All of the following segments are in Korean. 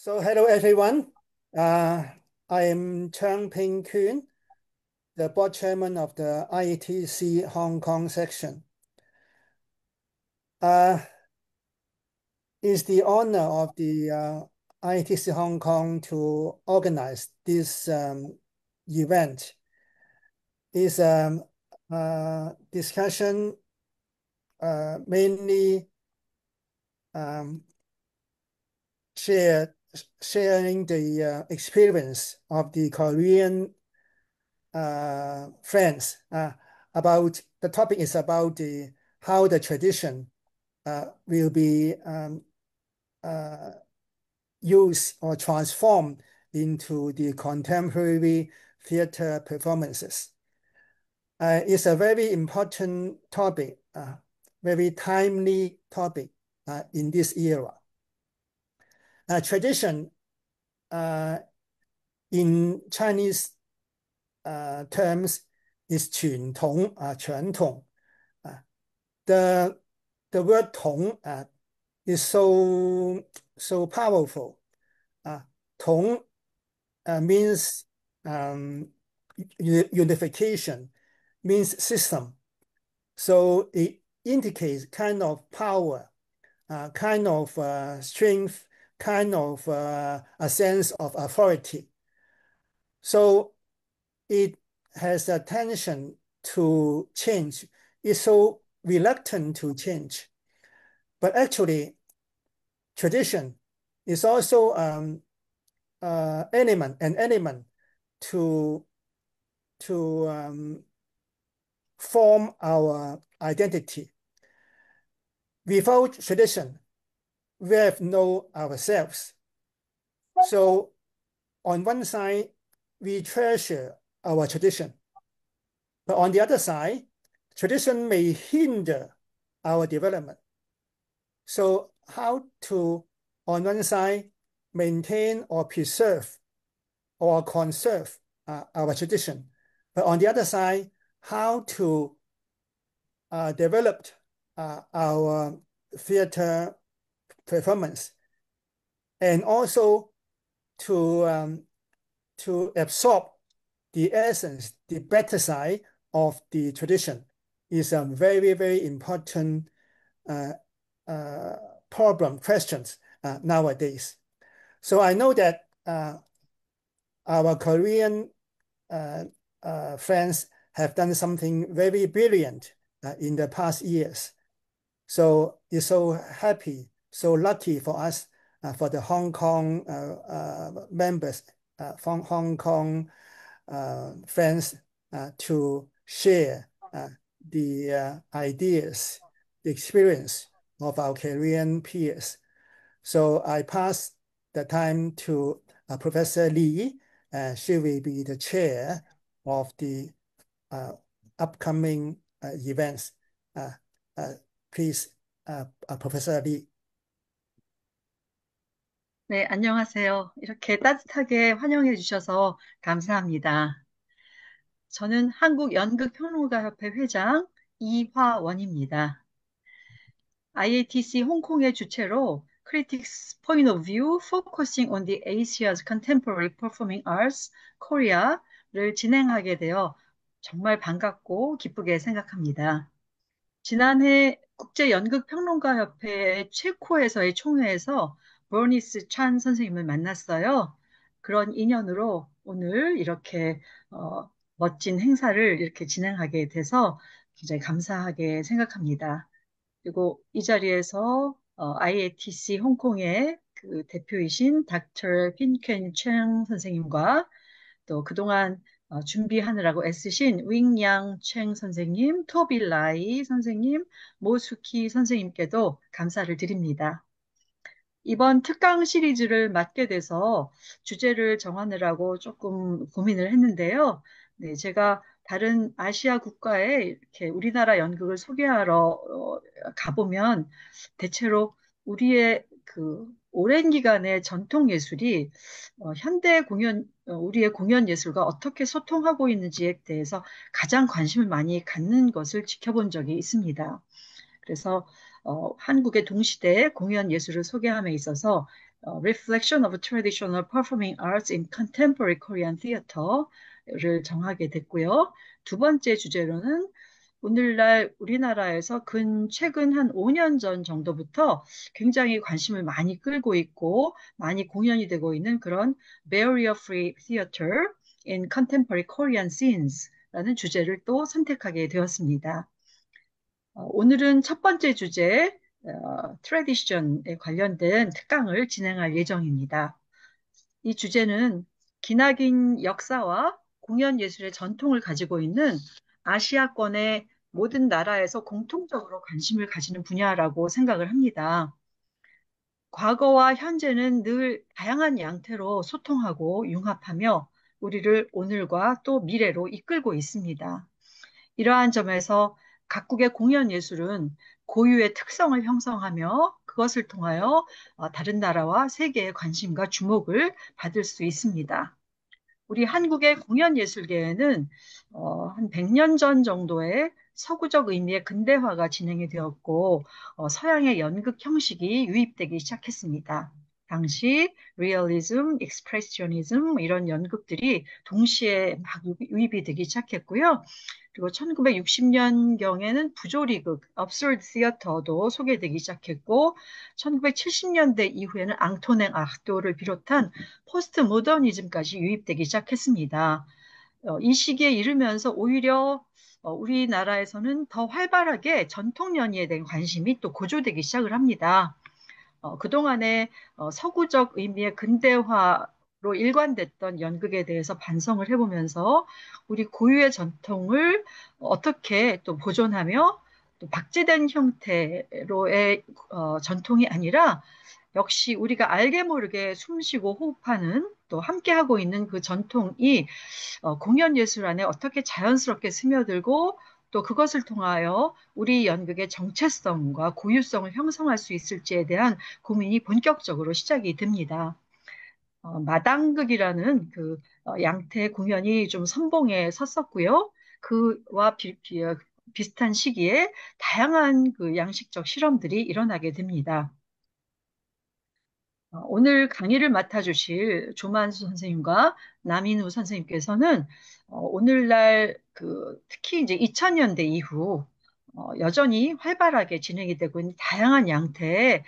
So hello everyone. Uh, I am Chang Ping Kuhn, the board chairman of the IETC Hong Kong section. It's the honor of the IETC Hong Kong to organize this event. It's discussion mainly um, share, sharing the experience of the Korean friends about the topic is about the how the tradition will be uh, used or transformed into the contemporary theater performances. It's a very important topic, very timely topic in this era. Tradition in Chinese terms is 传统, 啊 the word 统 is so powerful. 统 means unification, means system. So it indicates kind of power, kind of strength, kind of a sense of authority. So it has a tension to change. It's so reluctant to change. But actually, tradition is also an element to form our identity. Without tradition, we have no ourselves. So on one side, we treasure our tradition. But on the other side, tradition may hinder our development. So how to, on one side, maintain or preserve or conserve our tradition, but on the other side, how to develop our theater performance, and also to absorb the essence, the better side of the tradition is a very, very important uh, uh, questions nowadays. So I know that our Korean uh, friends have done something very brilliant in the past years. So it's so happy, so lucky for us, for the Hong Kong members, from Hong Kong friends to share the ideas, the experience of our Korean peers. So I pass the time to Professor Lee. She will be the chair of the uh, upcoming events. Uh, uh, please, Professor Lee. 네, 안녕하세요. 이렇게 따뜻하게 환영해 주셔서 감사합니다. 저는 한국연극평론가협회 회장 이화원입니다. IATC 홍콩의 주최로 Critics Point of View Focusing on the Asia's Contemporary Performing Arts Korea를 진행하게 되어 정말 반갑고 기쁘게 생각합니다. 지난해 국제연극평론가협회 체코에서의 총회에서 버니스 찬 선생님을 만났어요. 그런 인연으로 오늘 이렇게 멋진 행사를 이렇게 진행하게 돼서 굉장히 감사하게 생각합니다. 그리고 이 자리에서 IATC 홍콩의 그 대표이신 닥터 핀켄 챙 선생님과 또 그동안 준비하느라고 애쓰신 윙양 챙 선생님, 토빌라이 선생님, 모수키 선생님께도 감사를 드립니다. 이번 특강 시리즈를 맡게 돼서 주제를 정하느라고 조금 고민을 했는데요. 네, 제가 다른 아시아 국가에 이렇게 우리나라 연극을 소개하러 가보면 대체로 우리의 그 오랜 기간의 전통 예술이 현대 공연, 우리의 공연 예술과 어떻게 소통하고 있는지에 대해서 가장 관심을 많이 갖는 것을 지켜본 적이 있습니다. 그래서 한국의 동시대 공연 예술을 소개함에 있어서 Reflection of Traditional Performing Arts in Contemporary Korean Theater를 정하게 됐고요. 두 번째 주제로는 오늘날 우리나라에서 최근 한 5년 전 정도부터 굉장히 관심을 많이 끌고 있고 많이 공연이 되고 있는 그런 Barrier Free Theater in Contemporary Korean Scenes라는 주제를 또 선택하게 되었습니다. 오늘은 첫 번째 주제, 트래디션에 관련된 특강을 진행할 예정입니다. 이 주제는 기나긴 역사와 공연 예술의 전통을 가지고 있는 아시아권의 모든 나라에서 공통적으로 관심을 가지는 분야라고 생각을 합니다. 과거와 현재는 늘 다양한 양태로 소통하고 융합하며 우리를 오늘과 또 미래로 이끌고 있습니다. 이러한 점에서 각국의 공연 예술은 고유의 특성을 형성하며 그것을 통하여 다른 나라와 세계의 관심과 주목을 받을 수 있습니다. 우리 한국의 공연 예술계에는 한 100년 전 정도에 서구적 의미의 근대화가 진행이 되었고 서양의 연극 형식이 유입되기 시작했습니다. 당시 리얼리즘, 익스프레셔니즘 이런 연극들이 동시에 막 유입이 되기 시작했고요. 그리고 1960년경에는 부조리극, absurd theater도 소개되기 시작했고 1970년대 이후에는 앙토넨 아흐토를 비롯한 포스트 모더니즘까지 유입되기 시작했습니다. 이 시기에 이르면서 오히려 우리나라에서는 더 활발하게 전통 연예에 대한 관심이 또 고조되기 시작을 합니다. 그동안에 서구적 의미의 근대화로 일관됐던 연극에 대해서 반성을 해보면서 우리 고유의 전통을 어떻게 또 보존하며 또 박제된 형태로의 전통이 아니라 역시 우리가 알게 모르게 숨쉬고 호흡하는 또 함께하고 있는 그 전통이 공연 예술 안에 어떻게 자연스럽게 스며들고 또 그것을 통하여 우리 연극의 정체성과 고유성을 형성할 수 있을지에 대한 고민이 본격적으로 시작이 됩니다. 마당극이라는 양태 공연이 좀 선봉에 섰었고요. 그와 비슷한 시기에 다양한 그 양식적 실험들이 일어나게 됩니다. 오늘 강의를 맡아주실 조만수 선생님과 남인우 선생님께서는 오늘날 특히 이제 2000년대 이후 여전히 활발하게 진행이 되고 있는 다양한 양태의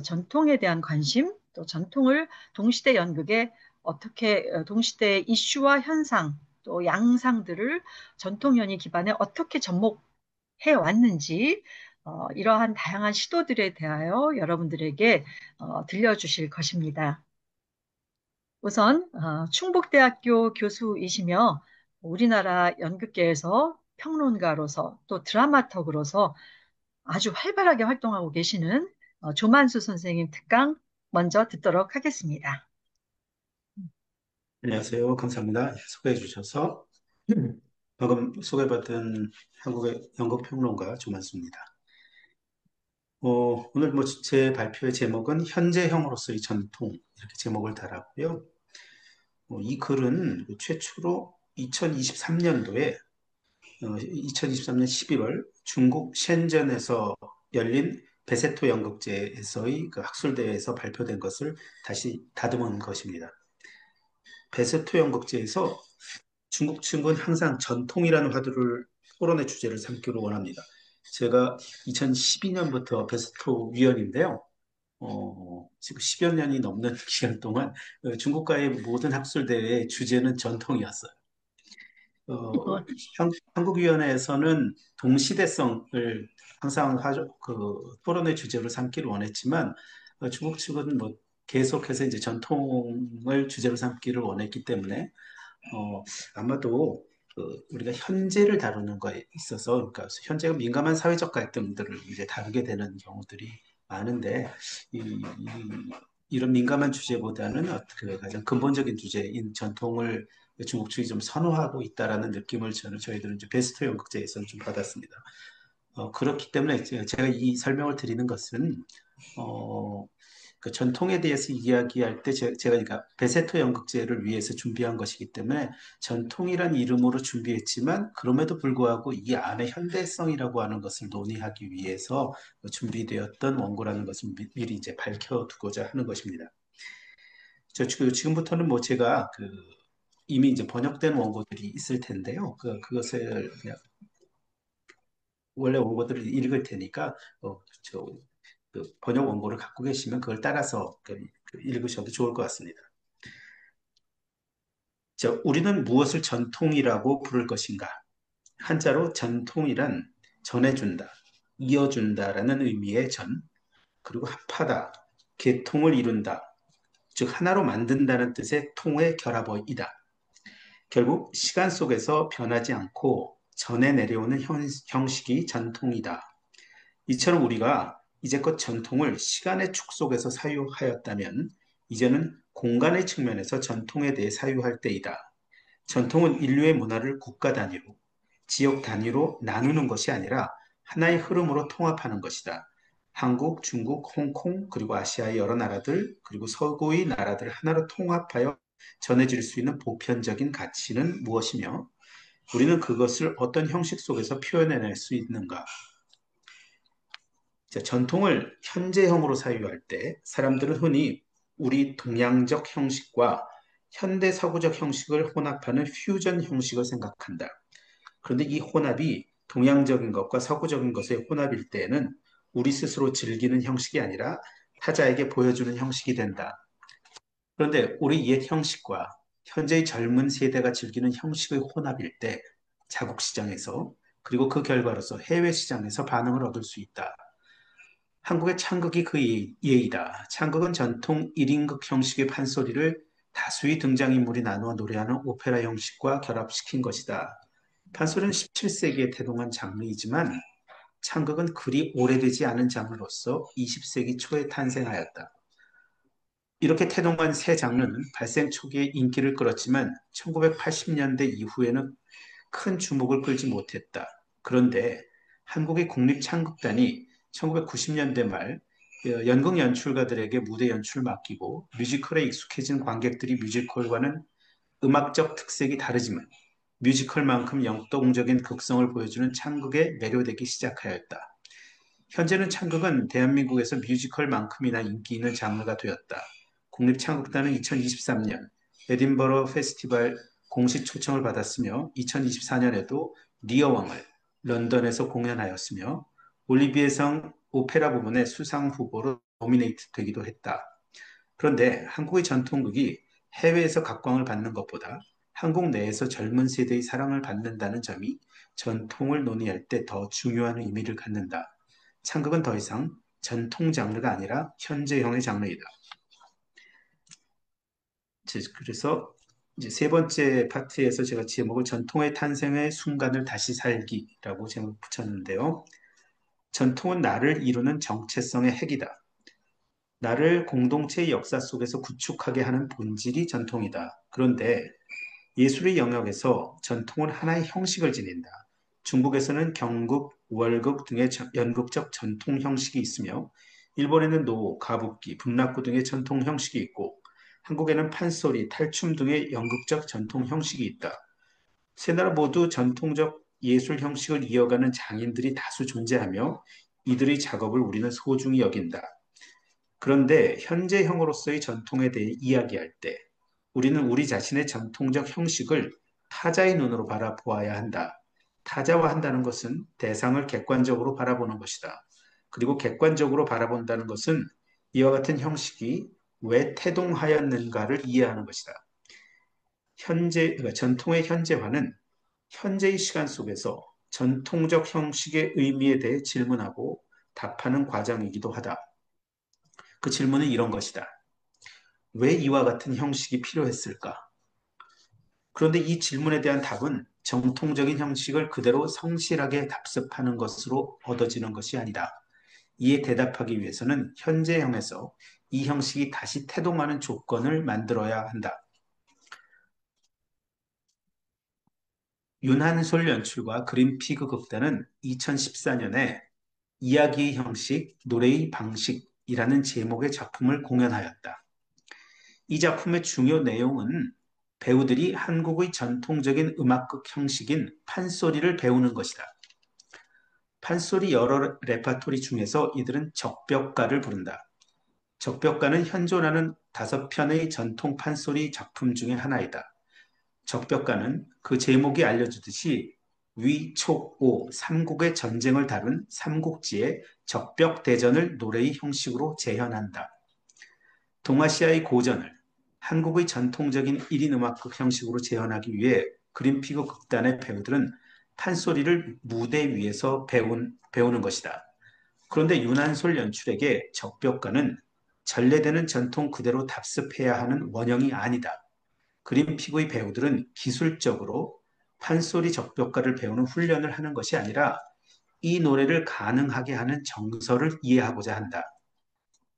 전통에 대한 관심, 또 전통을 동시대 연극에 어떻게 동시대 이슈와 현상, 또 양상들을 전통 연희 기반에 어떻게 접목해 왔는지 이러한 다양한 시도들에 대하여 여러분들에게 들려주실 것입니다. 우선 충북대학교 교수이시며 우리나라 연극계에서 평론가로서 또 드라마터그로서 아주 활발하게 활동하고 계시는 조만수 선생님 특강 먼저 듣도록 하겠습니다. 안녕하세요. 감사합니다. 소개해 주셔서. 방금 소개받은 한국의 연극평론가 조만수입니다. 오늘 제 발표의 제목은 현재형으로서의 전통 이렇게 제목을 달았고요. 이 글은 최초로 2023년도에 2023년 11월 중국 셴전에서 열린 베세토 연극제에서의 그 학술대회에서 발표된 것을 다시 다듬은 것입니다. 베세토 연극제에서 중국 측은 항상 전통이라는 화두를 토론의 주제를 삼기로 원합니다. 제가 2012년부터 베스토 위원인데요. 지금 10여 년이 넘는 기간 동안 중국과의 모든 학술대회의 주제는 전통이었어요. 어, 한국위원회에서는 동시대성을 항상 토론의 주제로 삼기를 원했지만 중국 측은 계속해서 이제 전통을 주제로 삼기를 원했기 때문에 아마도 우리가 현재를 다루는 거에 있어서, 그러니까 현재가 민감한 사회적 갈등들을 이제 다루게 되는 경우들이 많은데, 이런 민감한 주제보다는 가장 근본적인 주제인 전통을 중국 측이 좀 선호하고 있다라는 느낌을 저희들은 이제 베스트 연극제에서는 좀 받았습니다. 그렇기 때문에 제가 이 설명을 드리는 것은, 그 전통에 대해서 이야기할 때 제가 그러니까 베세토 연극제를 위해서 준비한 것이기 때문에 전통이란 이름으로 준비했지만 그럼에도 불구하고 이 안에 현대성이라고 하는 것을 논의하기 위해서 준비되었던 원고라는 것을 미리 이제 밝혀두고자 하는 것입니다. 지금부터는 뭐 제가 이미 이제 번역된 원고들이 있을 텐데요. 그것을 그냥 원래 원고들을 읽을 테니까, 번역 원고를 갖고 계시면 그걸 따라서 읽으셔도 좋을 것 같습니다. 우리는 무엇을 전통이라고 부를 것인가? 한자로 전통이란 전해준다, 이어준다라는 의미의 전, 그리고 합하다, 계통을 이룬다, 즉 하나로 만든다는 뜻의 통의 결합어이다. 결국 시간 속에서 변하지 않고 전해 내려오는 형식이 전통이다. 이처럼 우리가 이제껏 전통을 시간의 축 속에서 사유하였다면 이제는 공간의 측면에서 전통에 대해 사유할 때이다. 전통은 인류의 문화를 국가 단위로, 지역 단위로 나누는 것이 아니라 하나의 흐름으로 통합하는 것이다. 한국, 중국, 홍콩, 그리고 아시아의 여러 나라들, 그리고 서구의 나라들을 하나로 통합하여 전해질 수 있는 보편적인 가치는 무엇이며 우리는 그것을 어떤 형식 속에서 표현해낼 수 있는가? 전통을 현재형으로 사유할 때 사람들은 흔히 우리 동양적 형식과 현대 서구적 형식을 혼합하는 퓨전 형식을 생각한다. 그런데 이 혼합이 동양적인 것과 서구적인 것의 혼합일 때에는 우리 스스로 즐기는 형식이 아니라 타자에게 보여주는 형식이 된다. 그런데 우리 옛 형식과 현재의 젊은 세대가 즐기는 형식의 혼합일 때 자국 시장에서 그리고 그 결과로서 해외 시장에서 반응을 얻을 수 있다. 한국의 창극이 그 예이다. 창극은 전통 1인극 형식의 판소리를 다수의 등장인물이 나누어 노래하는 오페라 형식과 결합시킨 것이다. 판소리는 17세기에 태동한 장르이지만 창극은 그리 오래되지 않은 장르로서 20세기 초에 탄생하였다. 이렇게 태동한 새 장르는 발생 초기에 인기를 끌었지만 1980년대 이후에는 큰 주목을 끌지 못했다. 그런데 한국의 국립창극단이 1990년대 말 연극 연출가들에게 무대 연출을 맡기고 뮤지컬에 익숙해진 관객들이 뮤지컬과는 음악적 특색이 다르지만 뮤지컬만큼 역동적인 극성을 보여주는 창극에 매료되기 시작하였다. 현재는 창극은 대한민국에서 뮤지컬만큼이나 인기 있는 장르가 되었다. 국립창극단은 2023년 에딘버러 페스티벌 공식 초청을 받았으며 2024년에도 리어왕을 런던에서 공연하였으며 올리비에상 오페라 부문의 수상 후보로 노미네이트 되기도 했다. 그런데 한국의 전통극이 해외에서 각광을 받는 것보다 한국 내에서 젊은 세대의 사랑을 받는다는 점이 전통을 논의할 때 더 중요한 의미를 갖는다. 창극은 더 이상 전통 장르가 아니라 현재형의 장르이다. 그래서 이제 세 번째 파트에서 제가 제목을 전통의 탄생의 순간을 다시 살기라고 제목을 붙였는데요. 전통은 나를 이루는 정체성의 핵이다. 나를 공동체의 역사 속에서 구축하게 하는 본질이 전통이다. 그런데 예술의 영역에서 전통은 하나의 형식을 지닌다. 중국에서는 경극, 월극 등의 연극적 전통 형식이 있으며 일본에는 노, 가부키, 분락구 등의 전통 형식이 있고 한국에는 판소리, 탈춤 등의 연극적 전통 형식이 있다. 세 나라 모두 전통적 예술 형식을 이어가는 장인들이 다수 존재하며 이들의 작업을 우리는 소중히 여긴다. 그런데 현재형으로서의 전통에 대해 이야기할 때 우리는 우리 자신의 전통적 형식을 타자의 눈으로 바라보아야 한다. 타자화 한다는 것은 대상을 객관적으로 바라보는 것이다. 그리고 객관적으로 바라본다는 것은 이와 같은 형식이 왜 태동하였는가를 이해하는 것이다. 그러니까 전통의 현재화는 현재의 시간 속에서 전통적 형식의 의미에 대해 질문하고 답하는 과정이기도 하다. 그 질문은 이런 것이다. 왜 이와 같은 형식이 필요했을까? 그런데 이 질문에 대한 답은 정통적인 형식을 그대로 성실하게 답습하는 것으로 얻어지는 것이 아니다. 이에 대답하기 위해서는 현재형에서 이 형식이 다시 태동하는 조건을 만들어야 한다. 윤한솔 연출과 그린피그 극단은 2014년에 이야기의 형식, 노래의 방식이라는 제목의 작품을 공연하였다. 이 작품의 중요 내용은 배우들이 한국의 전통적인 음악극 형식인 판소리를 배우는 것이다. 판소리 여러 레파토리 중에서 이들은 적벽가를 부른다. 적벽가는 현존하는 5편의 전통 판소리 작품 중의 하나이다. 적벽가는 그 제목이 알려주듯이 위, 촉, 오, 삼국의 전쟁을 다룬 삼국지의 적벽대전을 노래의 형식으로 재현한다. 동아시아의 고전을 한국의 전통적인 1인 음악극 형식으로 재현하기 위해 그린피그 극단의 배우들은 판소리를 무대 위에서 배우는 것이다. 그런데 윤한솔 연출에게 적벽가는 전래되는 전통 그대로 답습해야 하는 원형이 아니다. 그린피그의 배우들은 기술적으로 판소리 적벽가를 배우는 훈련을 하는 것이 아니라 이 노래를 가능하게 하는 정서를 이해하고자 한다.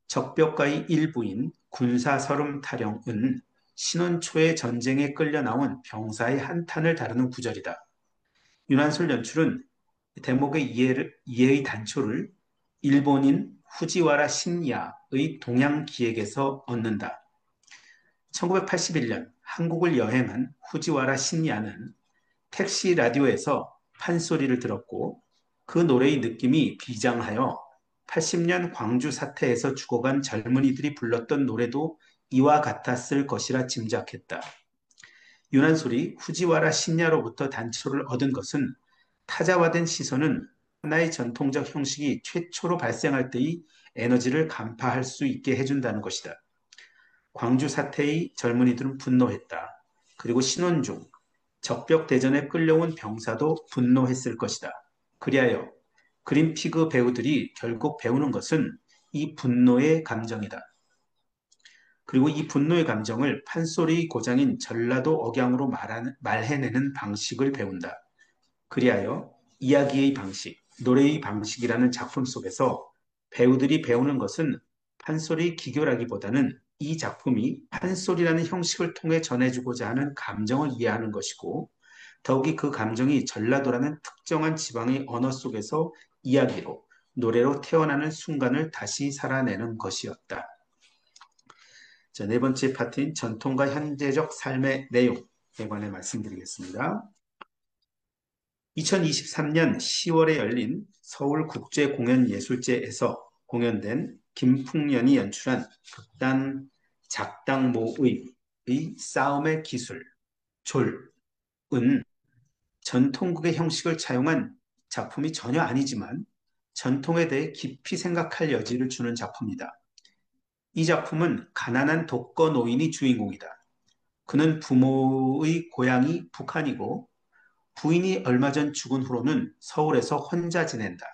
적벽가의 일부인 군사서름타령은 신원 초의 전쟁에 끌려 나온 병사의 한탄을 다루는 구절이다. 윤한솔 연출은 대목의 이해의 단초를 일본인 후지와라 신야의 동양기획에서 얻는다. 1981년 한국을 여행한 후지와라 신야는 택시 라디오에서 판소리를 들었고 그 노래의 느낌이 비장하여 80년 광주 사태에서 죽어간 젊은이들이 불렀던 노래도 이와 같았을 것이라 짐작했다. 윤한솔이 후지와라 신야로부터 단초를 얻은 것은 타자화된 시선은 하나의 전통적 형식이 최초로 발생할 때의 에너지를 간파할 수 있게 해준다는 것이다. 광주 사태의 젊은이들은 분노했다. 그리고 신원중, 적벽대전에 끌려온 병사도 분노했을 것이다. 그리하여 그린피그 배우들이 결국 배우는 것은 이 분노의 감정이다. 그리고 이 분노의 감정을 판소리의 고장인 전라도 억양으로 말해내는 방식을 배운다. 그리하여 이야기의 방식, 노래의 방식이라는 작품 속에서 배우들이 배우는 것은 판소리 기교라기보다는 이 작품이 판소리라는 형식을 통해 전해주고자 하는 감정을 이해하는 것이고 더욱이 그 감정이 전라도라는 특정한 지방의 언어 속에서 이야기로, 노래로 태어나는 순간을 다시 살아내는 것이었다. 자, 네 번째 파트인 전통과 현재적 삶의 내용에 관해 말씀드리겠습니다. 2023년 10월에 열린 서울국제공연예술제에서 공연된 김풍년이 연출한 극단 작당모의 싸움의 기술, 졸은 전통극의 형식을 차용한 작품이 전혀 아니지만 전통에 대해 깊이 생각할 여지를 주는 작품이다. 이 작품은 가난한 독거 노인이 주인공이다. 그는 부모의 고향이 북한이고 부인이 얼마 전 죽은 후로는 서울에서 혼자 지낸다.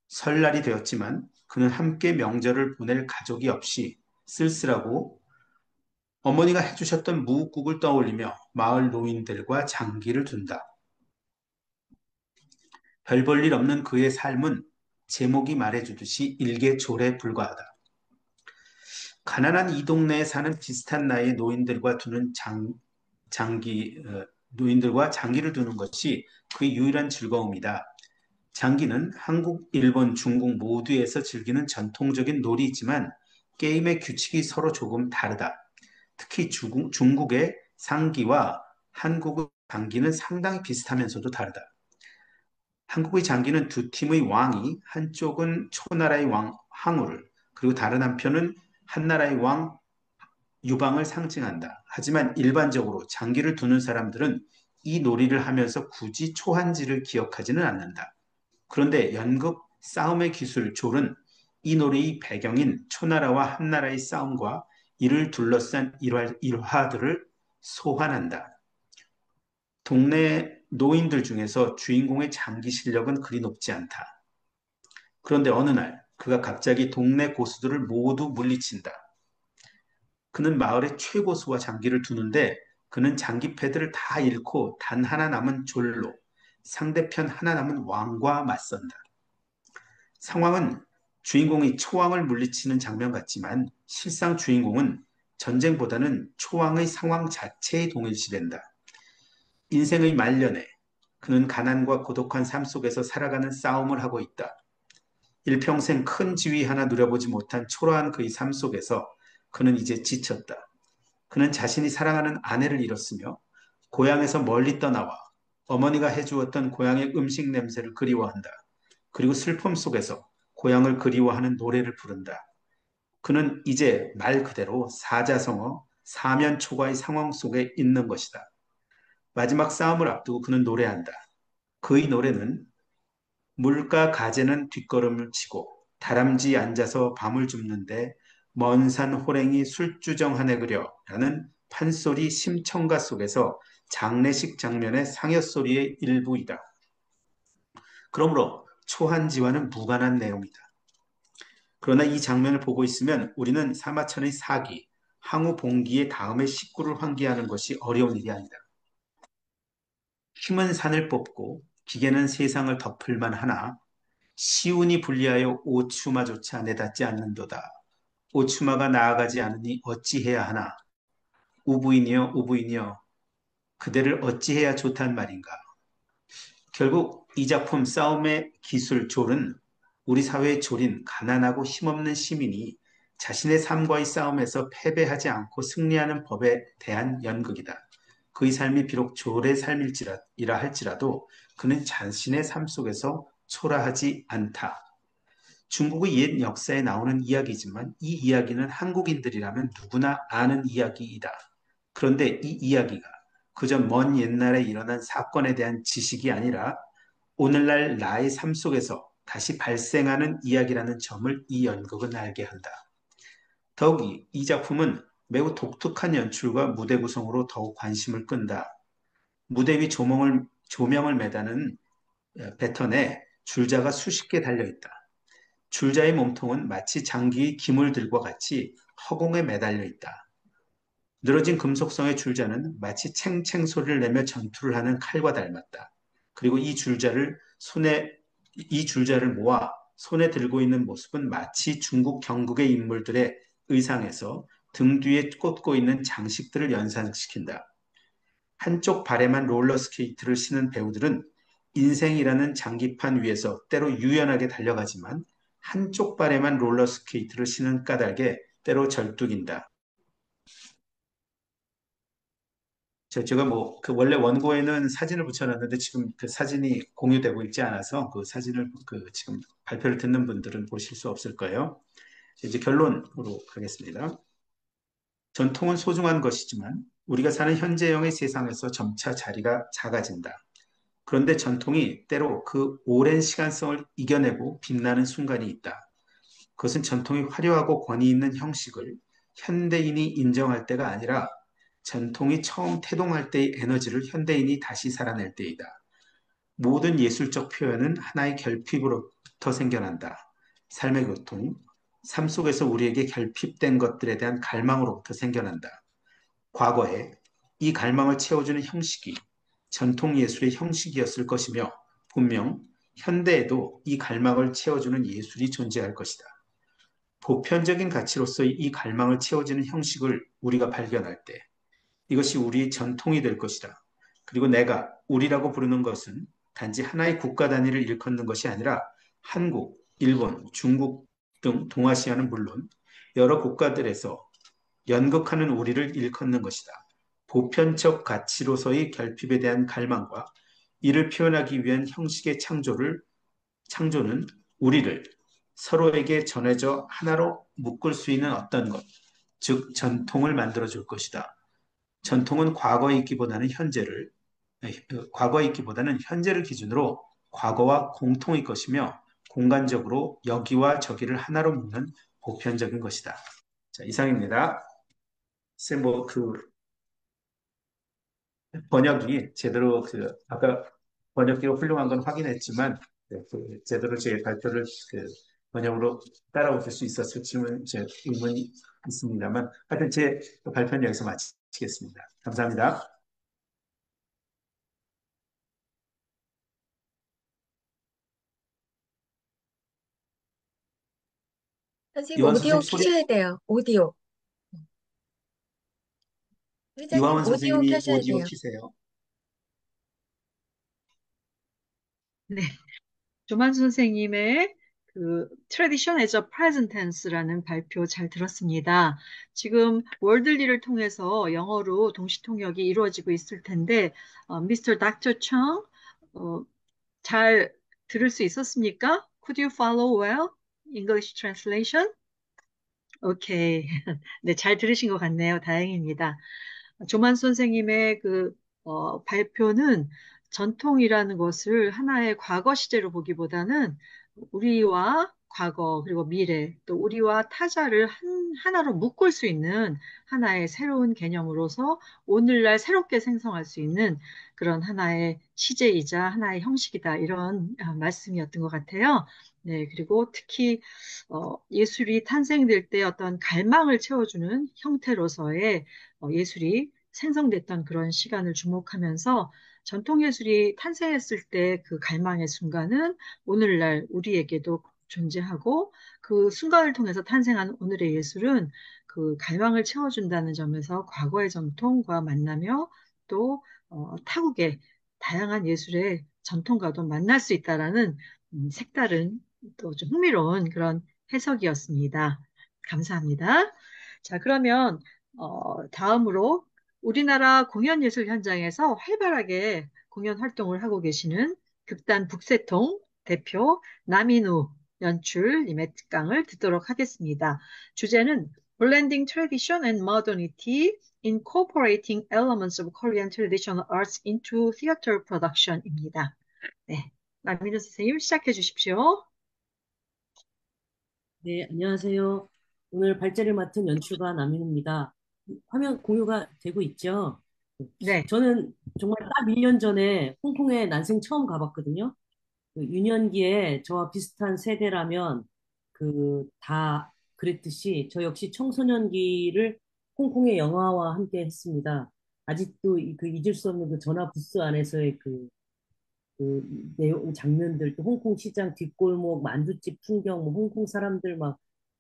설날이 되었지만 그는 함께 명절을 보낼 가족이 없이 쓸쓸하고 어머니가 해주셨던 무국을 떠올리며 마을 노인들과 장기를 둔다. 별 볼 일 없는 그의 삶은 제목이 말해주듯이 일개졸에 불과하다. 가난한 이 동네에 사는 비슷한 나이의 노인들과 노인들과 장기를 두는 것이 그의 유일한 즐거움이다. 장기는 한국, 일본, 중국 모두에서 즐기는 전통적인 놀이이지만 게임의 규칙이 서로 조금 다르다. 특히 중국의 상기와 한국의 장기는 상당히 비슷하면서도 다르다. 한국의 장기는 두 팀의 왕이 한쪽은 초나라의 왕 항우를 그리고 다른 한편은 한나라의 왕 유방을 상징한다. 하지만 일반적으로 장기를 두는 사람들은 이 놀이를 하면서 굳이 초한지를 기억하지는 않는다. 그런데 연극 싸움의 기술 졸은 이 놀이의 배경인 초나라와 한나라의 싸움과 이를 둘러싼 일화들을 소환한다. 동네 노인들 중에서 주인공의 장기 실력은 그리 높지 않다. 그런데 어느 날 그가 갑자기 동네 고수들을 모두 물리친다. 그는 마을의 최고수와 장기를 두는데 그는 장기패들을 다 잃고 단 하나 남은 졸로 상대편 하나 남은 왕과 맞선다. 상황은 주인공이 초왕을 물리치는 장면 같지만 실상 주인공은 전쟁보다는 초왕의 상황 자체에 동일시된다. 인생의 말년에 그는 가난과 고독한 삶 속에서 살아가는 싸움을 하고 있다. 일평생 큰 지위 하나 누려보지 못한 초라한 그의 삶 속에서 그는 이제 지쳤다. 그는 자신이 사랑하는 아내를 잃었으며 고향에서 멀리 떠나와 어머니가 해주었던 고향의 음식 냄새를 그리워한다. 그리고 슬픔 속에서 고향을 그리워하는 노래를 부른다. 그는 이제 말 그대로 사자성어, 사면초가의 상황 속에 있는 것이다. 마지막 싸움을 앞두고 그는 노래한다. 그의 노래는 물가 가재는 뒷걸음을 치고 다람쥐 앉아서 밤을 줍는데 먼 산 호랭이 술주정하네 그려 라는 판소리 심청가 속에서 장례식 장면의 상여소리의 일부이다. 그러므로 초한지와는 무관한 내용이다. 그러나 이 장면을 보고 있으면 우리는 사마천의 사기, 항우 봉기의 다음의 식구를 환기하는 것이 어려운 일이 아니다. 힘은 산을 뽑고 기계는 세상을 덮을만 하나 시운이 불리하여 오추마조차 내닿지 않는도다. 오추마가 나아가지 않으니 어찌해야 하나. 우부인이여 우부인이여 그대를 어찌해야 좋단 말인가. 결국 이 작품 싸움의 기술 졸은 우리 사회의 졸인 가난하고 힘없는 시민이 자신의 삶과의 싸움에서 패배하지 않고 승리하는 법에 대한 연극이다. 그의 삶이 비록 졸의 삶일지라 할지라도 그는 자신의 삶 속에서 초라하지 않다. 중국의 옛 역사에 나오는 이야기지만 이 이야기는 한국인들이라면 누구나 아는 이야기이다. 그런데 이 이야기가 그저 먼 옛날에 일어난 사건에 대한 지식이 아니라 오늘날 나의 삶 속에서 다시 발생하는 이야기라는 점을 이 연극은 알게 한다. 더욱이 이 작품은 매우 독특한 연출과 무대 구성으로 더욱 관심을 끈다. 무대 위 조명을 매다는 패턴에 줄자가 수십 개 달려있다. 줄자의 몸통은 마치 장기의 기물들과 같이 허공에 매달려 있다. 늘어진 금속성의 줄자는 마치 챙챙 소리를 내며 전투를 하는 칼과 닮았다. 그리고 이 줄자를 모아 손에 들고 있는 모습은 마치 중국 경극의 인물들의 의상에서 등 뒤에 꽂고 있는 장식들을 연상시킨다. 한쪽 발에만 롤러스케이트를 신은 배우들은 인생이라는 장기판 위에서 때로 유연하게 달려가지만 한쪽 발에만 롤러스케이트를 신은 까닭에 때로 절뚝인다. 제가 뭐 그 원래 원고에는 사진을 붙여놨는데 지금 그 사진이 공유되고 있지 않아서 그 사진을 그 지금 발표를 듣는 분들은 보실 수 없을 거예요. 이제 결론으로 가겠습니다. 전통은 소중한 것이지만 우리가 사는 현재형의 세상에서 점차 자리가 작아진다. 그런데 전통이 때로 그 오랜 시간성을 이겨내고 빛나는 순간이 있다. 그것은 전통이 화려하고 권위 있는 형식을 현대인이 인정할 때가 아니라 전통이 처음 태동할 때의 에너지를 현대인이 다시 살아낼 때이다. 모든 예술적 표현은 하나의 결핍으로부터 생겨난다. 삶의 고통, 삶 속에서 우리에게 결핍된 것들에 대한 갈망으로부터 생겨난다. 과거에 이 갈망을 채워주는 형식이 전통 예술의 형식이었을 것이며 분명 현대에도 이 갈망을 채워주는 예술이 존재할 것이다. 보편적인 가치로서 이 갈망을 채워주는 형식을 우리가 발견할 때 이것이 우리의 전통이 될 것이다. 그리고 내가 우리라고 부르는 것은 단지 하나의 국가 단위를 일컫는 것이 아니라 한국, 일본, 중국 등 동아시아는 물론 여러 국가들에서 연극하는 우리를 일컫는 것이다. 보편적 가치로서의 결핍에 대한 갈망과 이를 표현하기 위한 형식의 창조는 우리를 서로에게 전해져 하나로 묶을 수 있는 어떤 것, 즉 전통을 만들어 줄 것이다. 전통은 과거에 있기보다는 현재를 기준으로 과거와 공통의 것이며 공간적으로 여기와 저기를 하나로 묶는 보편적인 것이다. 자, 이상입니다. 쌤, 번역이 제대로 아까 번역기가 훌륭한 건 확인했지만 제대로 제 발표를 번역으로 따라오실 수 있었을지는 제 의문이 있습니다만 하여튼 제 발표는 여기서 마치겠습니다. 감사합니다. 선생님, 이완 오디오 선생님 소리, 켜셔야 돼요. 오디오. 회장님, 이완 오디오 선생님이 켜셔야 오디오 돼요. 키세요. 네. 조만 선생님의 그 Tradition as a Present Tense라는 발표 잘 들었습니다. 지금 월들리를 통해서 영어로 동시 통역이 이루어지고 있을 텐데, Mr. Dr. Chung, 잘 들을 수 있었습니까? Could you follow well? English translation? 오케이. 네, 잘 들으신 것 같네요. 다행입니다. 조만 선생님의 발표는 전통이라는 것을 하나의 과거 시제로 보기보다는 우리와 과거, 그리고 미래, 또 우리와 타자를 하나로 묶을 수 있는 하나의 새로운 개념으로서 오늘날 새롭게 생성할 수 있는 그런 하나의 시제이자 하나의 형식이다. 이런 말씀이었던 것 같아요. 네, 그리고 특히 예술이 탄생될 때 어떤 갈망을 채워주는 형태로서의 예술이 생성됐던 그런 시간을 주목하면서 전통 예술이 탄생했을 때 그 갈망의 순간은 오늘날 우리에게도 존재하고 그 순간을 통해서 탄생한 오늘의 예술은 그 갈망을 채워준다는 점에서 과거의 전통과 만나며 또 타국의 다양한 예술의 전통과도 만날 수 있다라는 색다른 또 좀 흥미로운 그런 해석이었습니다. 감사합니다. 자, 그러면 다음으로 우리나라 공연예술 현장에서 활발하게 공연 활동을 하고 계시는 극단 북새통 대표 남인우 연출님의 특강을 듣도록 하겠습니다. 주제는 Blending Tradition and Modernity, Incorporating Elements of Korean Traditional Arts into Theater Production입니다. 네, 남인우 선생님 시작해 주십시오. 네, 안녕하세요. 오늘 발제를 맡은 연출가 남인우입니다. 화면 공유가 되고 있죠? 네, 저는 정말 딱 1년 전에 홍콩에 난생 처음 가봤거든요. 그 유년기에 저와 비슷한 세대라면 다 그랬듯이 저 역시 청소년기를 홍콩의 영화와 함께 했습니다. 아직도 잊을 수 없는 그 전화 부스 안에서의 그 내용 장면들, 또 홍콩 시장 뒷골목 만두집 풍경, 뭐 홍콩 사람들 막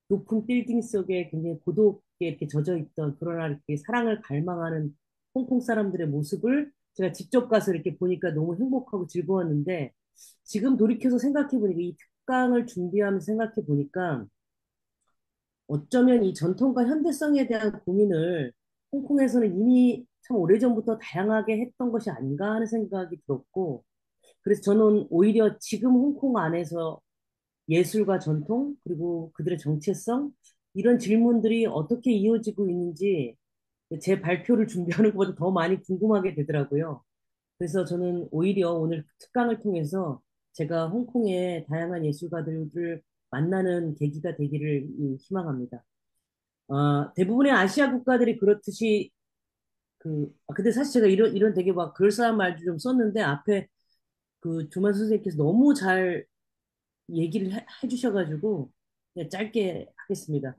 높은 빌딩 속에 굉장히 고독에 이렇게 젖어 있던, 그러나 이렇게 사랑을 갈망하는 홍콩 사람들의 모습을 제가 직접 가서 이렇게 보니까 너무 행복하고 즐거웠는데, 지금 돌이켜서 생각해 보니까, 이 특강을 준비하면서 생각해 보니까 어쩌면 이 전통과 현대성에 대한 고민을 홍콩에서는 이미 참 오래전부터 다양하게 했던 것이 아닌가 하는 생각이 들었고, 그래서 저는 오히려 지금 홍콩 안에서 예술과 전통, 그리고 그들의 정체성, 이런 질문들이 어떻게 이어지고 있는지 제 발표를 준비하는 것보다 더 많이 궁금하게 되더라고요. 그래서 저는 오히려 오늘 특강을 통해서 제가 홍콩의 다양한 예술가들을 만나는 계기가 되기를 희망합니다. 대부분의 아시아 국가들이 그렇듯이 근데 사실 제가 이런 되게 막 그럴싸한 말도 좀 썼는데, 앞에 조만 선생님께서 너무 잘 얘기를 해주셔가지고 그냥 짧게 하겠습니다.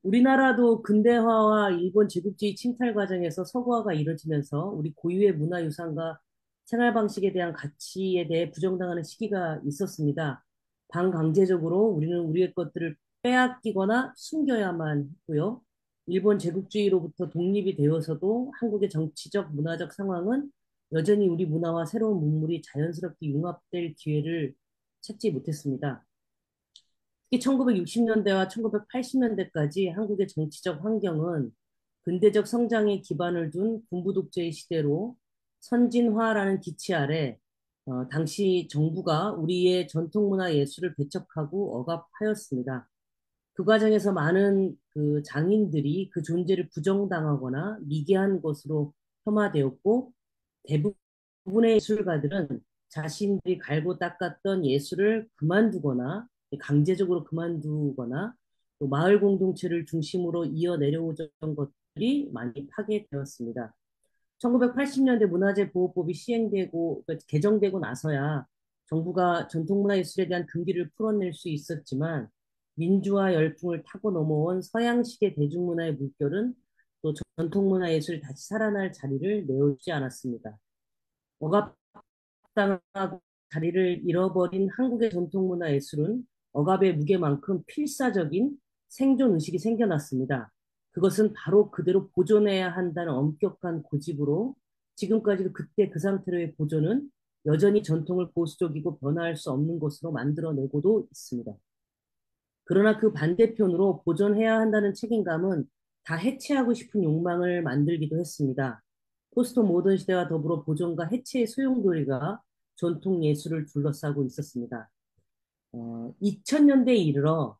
우리나라도 근대화와 일본 제국주의 침탈 과정에서 서구화가 이루어지면서 우리 고유의 문화유산과 생활 방식에 대한 가치에 대해 부정당하는 시기가 있었습니다. 반강제적으로 우리는 우리의 것들을 빼앗기거나 숨겨야만 했고요. 일본 제국주의로부터 독립이 되어서도 한국의 정치적, 문화적 상황은 여전히 우리 문화와 새로운 문물이 자연스럽게 융합될 기회를 찾지 못했습니다. 특히 1960년대와 1980년대까지 한국의 정치적 환경은 근대적 성장에 기반을 둔 군부 독재의 시대로 선진화라는 기치 아래 당시 정부가 우리의 전통문화 예술을 배척하고 억압하였습니다. 그 과정에서 많은 장인들이 그 존재를 부정당하거나 미개한 것으로 폄하되었고, 대부분의 예술가들은 자신들이 갈고 닦았던 예술을 그만두거나 강제적으로 그만두거나 또 마을 공동체를 중심으로 이어 내려오던 것들이 많이 파괴되었습니다. 1980년대 문화재 보호법이 시행되고 개정되고 나서야 정부가 전통문화예술에 대한 금기를 풀어낼 수 있었지만, 민주화 열풍을 타고 넘어온 서양식의 대중문화의 물결은 또 전통문화예술이 다시 살아날 자리를 내어주지 않았습니다. 억압당하고 자리를 잃어버린 한국의 전통문화예술은 억압의 무게만큼 필사적인 생존의식이 생겨났습니다. 그것은 바로 그대로 보존해야 한다는 엄격한 고집으로 지금까지도 그때 그 상태로의 보존은 여전히 전통을 보수적이고 변화할 수 없는 것으로 만들어내고도 있습니다. 그러나 그 반대편으로 보존해야 한다는 책임감은 다 해체하고 싶은 욕망을 만들기도 했습니다. 포스트 모던 시대와 더불어 보존과 해체의 소용돌이가 전통 예술을 둘러싸고 있었습니다. 2000년대에 이르러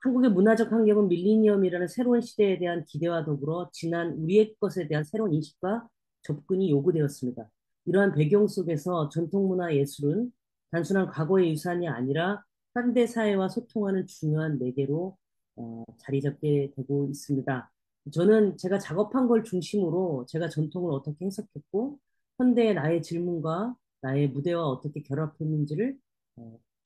한국의 문화적 환경은 밀리니엄이라는 새로운 시대에 대한 기대와 더불어 지난 우리의 것에 대한 새로운 인식과 접근이 요구되었습니다. 이러한 배경 속에서 전통문화 예술은 단순한 과거의 유산이 아니라 현대 사회와 소통하는 중요한 매개로 자리 잡게 되고 있습니다. 저는 제가 작업한 걸 중심으로 제가 전통을 어떻게 해석했고 현대의 나의 질문과 나의 무대와 어떻게 결합했는지를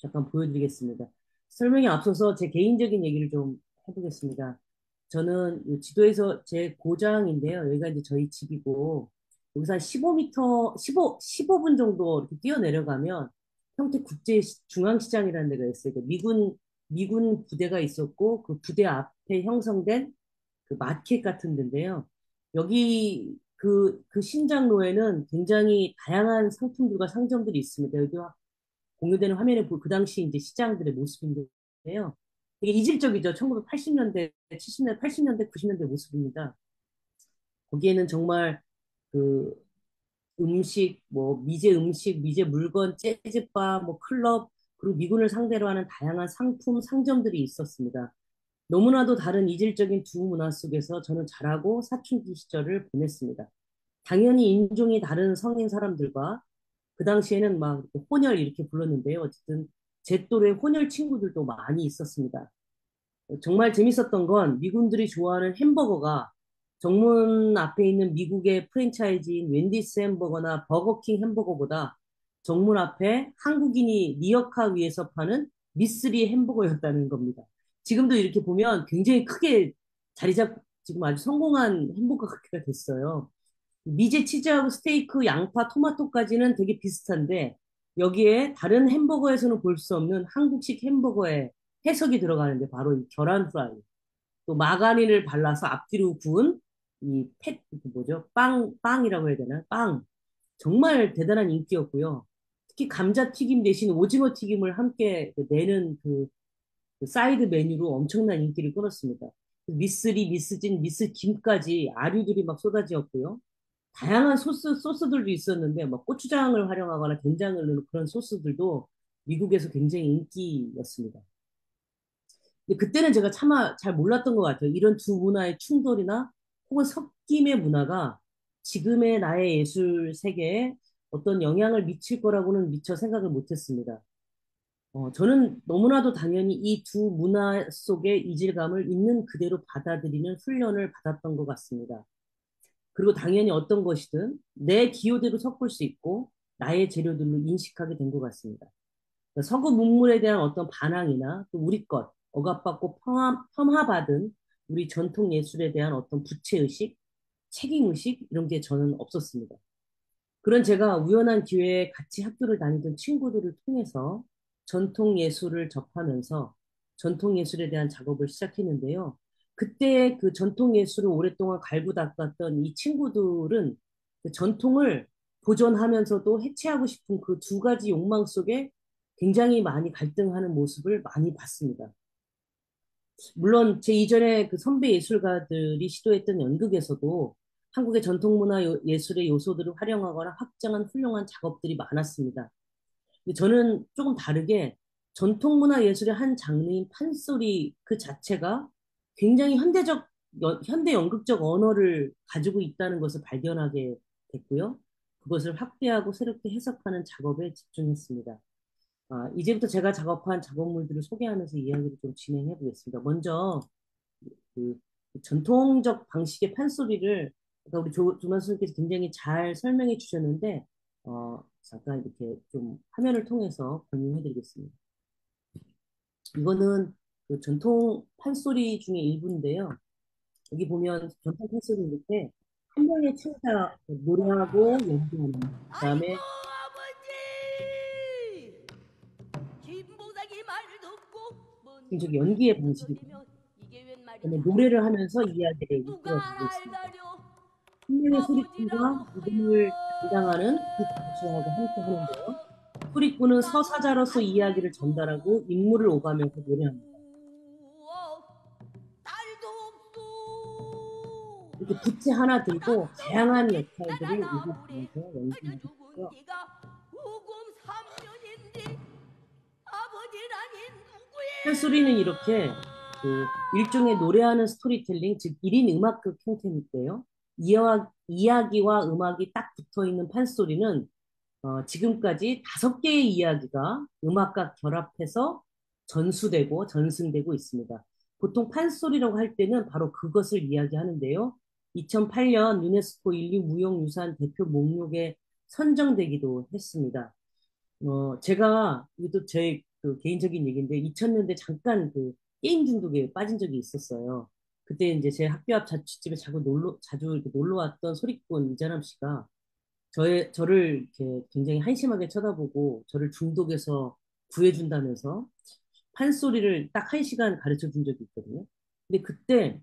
잠깐 보여드리겠습니다. 설명에 앞서서 제 개인적인 얘기를 좀 해보겠습니다. 저는 이 지도에서 제 고장인데요. 여기가 이제 저희 집이고 여기서 한 15m, 15분 정도 이렇게 뛰어 내려가면 평택국제중앙시장이라는 데가 있어요. 그 미군 부대가 있었고 그 부대 앞에 형성된 그 마켓 같은 데인데요. 여기 그 신장로에는 굉장히 다양한 상품들과 상점들이 있습니다. 여기 공유되는 화면에 그 당시 이제 시장들의 모습인데요. 되게 이질적이죠. 1980년대, 70년대, 80년대, 90년대 모습입니다. 거기에는 정말 그 음식, 뭐 미제 음식, 미제 물건, 재즈바, 뭐 클럽, 그리고 미군을 상대로 하는 다양한 상품, 상점들이 있었습니다. 너무나도 다른 이질적인 두 문화 속에서 저는 자라고 사춘기 시절을 보냈습니다. 당연히 인종이 다른 성인 사람들과 그 당시에는 막 혼혈 이렇게 불렀는데요. 어쨌든 제 또래 혼혈 친구들도 많이 있었습니다. 정말 재밌었던 건 미군들이 좋아하는 햄버거가 정문 앞에 있는 미국의 프랜차이즈인 웬디스 햄버거나 버거킹 햄버거보다 정문 앞에 한국인이 리어카 위에서 파는 미쓰리 햄버거였다는 겁니다. 지금도 이렇게 보면 굉장히 크게 자리 잡고 지금 아주 성공한 햄버거 가게가 됐어요. 미제 치즈하고 스테이크, 양파, 토마토까지는 되게 비슷한데 여기에 다른 햄버거에서는 볼 수 없는 한국식 햄버거의 해석이 들어가는데 바로 이 계란 프라이, 또 마가린을 발라서 앞뒤로 구운 뭐죠? 빵이라고 해야 되나? 빵. 정말 대단한 인기였고요. 특히 감자튀김 대신 오징어 튀김을 함께 내는 그 사이드 메뉴로 엄청난 인기를 끌었습니다. 미쓰리, 미스진, 미스김까지 아류들이 막 쏟아지었고요. 다양한 소스들도 있었는데, 뭐, 고추장을 활용하거나 된장을 넣는 그런 소스들도 미국에서 굉장히 인기였습니다. 근데 그때는 제가 차마 잘 몰랐던 것 같아요. 이런 두 문화의 충돌이나 혹은 섞임의 문화가 지금의 나의 예술 세계에 어떤 영향을 미칠 거라고는 미처 생각을 못했습니다. 저는 너무나도 당연히 이 두 문화 속의 이질감을 있는 그대로 받아들이는 훈련을 받았던 것 같습니다. 그리고 당연히 어떤 것이든 내 기호대로 섞을 수 있고 나의 재료들로 인식하게 된 것 같습니다. 그러니까 서구 문물에 대한 어떤 반항이나 또 우리 것, 억압받고 폄하받은 우리 전통 예술에 대한 어떤 부채의식, 책임의식 이런 게 저는 없었습니다. 그런 제가 우연한 기회에 같이 학교를 다니던 친구들을 통해서 전통 예술을 접하면서 전통 예술에 대한 작업을 시작했는데요. 그때 그 전통 예술을 오랫동안 갈고 닦았던 이 친구들은 그 전통을 보존하면서도 해체하고 싶은 그 두 가지 욕망 속에 굉장히 많이 갈등하는 모습을 많이 봤습니다. 물론 제 이전에 그 선배 예술가들이 시도했던 연극에서도 한국의 전통문화 예술의 요소들을 활용하거나 확장한 훌륭한 작업들이 많았습니다. 근데 저는 조금 다르게 전통문화 예술의 한 장르인 판소리 그 자체가 굉장히 현대 연극적 언어를 가지고 있다는 것을 발견하게 됐고요. 그것을 확대하고 새롭게 해석하는 작업에 집중했습니다. 이제부터 제가 작업한 작업물들을 소개하면서 이야기를 좀 진행해 보겠습니다. 먼저 그 전통적 방식의 판소리를 아까 우리 조만 선생님께서 굉장히 잘 설명해 주셨는데 잠깐 이렇게 좀 화면을 통해서 공유해 드리겠습니다. 이거는 그 전통 판소리 중에 일부인데요. 여기 보면 전통 판소리 이렇게 한 명의 춤사 노래하고 연주하는 그다음에 지금 저기 연기의 방식이고요. 그다음에 노래를 하면서 이야기를 이끌어가고 있습니다. 한 명의 소리꾼과 리듬을 담당하는 그 가수하고 함께 하는데요. 소리꾼은 서사자로서 이야기를 전달하고 인물을 오가면서 노래합니다. 이렇게 부채 하나 들고 다양한 역할들을 이루면서 연기하고 있고요. 판소리는 이렇게 일종의 노래하는 스토리텔링, 즉 1인 음악극 형태인데요. 이야기와 음악이 딱 붙어 있는 판소리는 지금까지 5개의 이야기가 음악과 결합해서 전수되고 전승되고 있습니다. 보통 판소리라고 할 때는 바로 그것을 이야기하는데요. 2008년 유네스코 인류무형유산 대표 목록에 선정되기도 했습니다. 제가, 이것도 제 그 개인적인 얘기인데, 2000년대 잠깐 그 게임 중독에 빠진 적이 있었어요. 그때 이제 제 학교 앞 자취집에 자주 이렇게 놀러 왔던 소리꾼 이자람 씨가 저를 이렇게 굉장히 한심하게 쳐다보고 저를 중독에서 구해준다면서 판소리를 딱 1시간 가르쳐 준 적이 있거든요. 근데 그때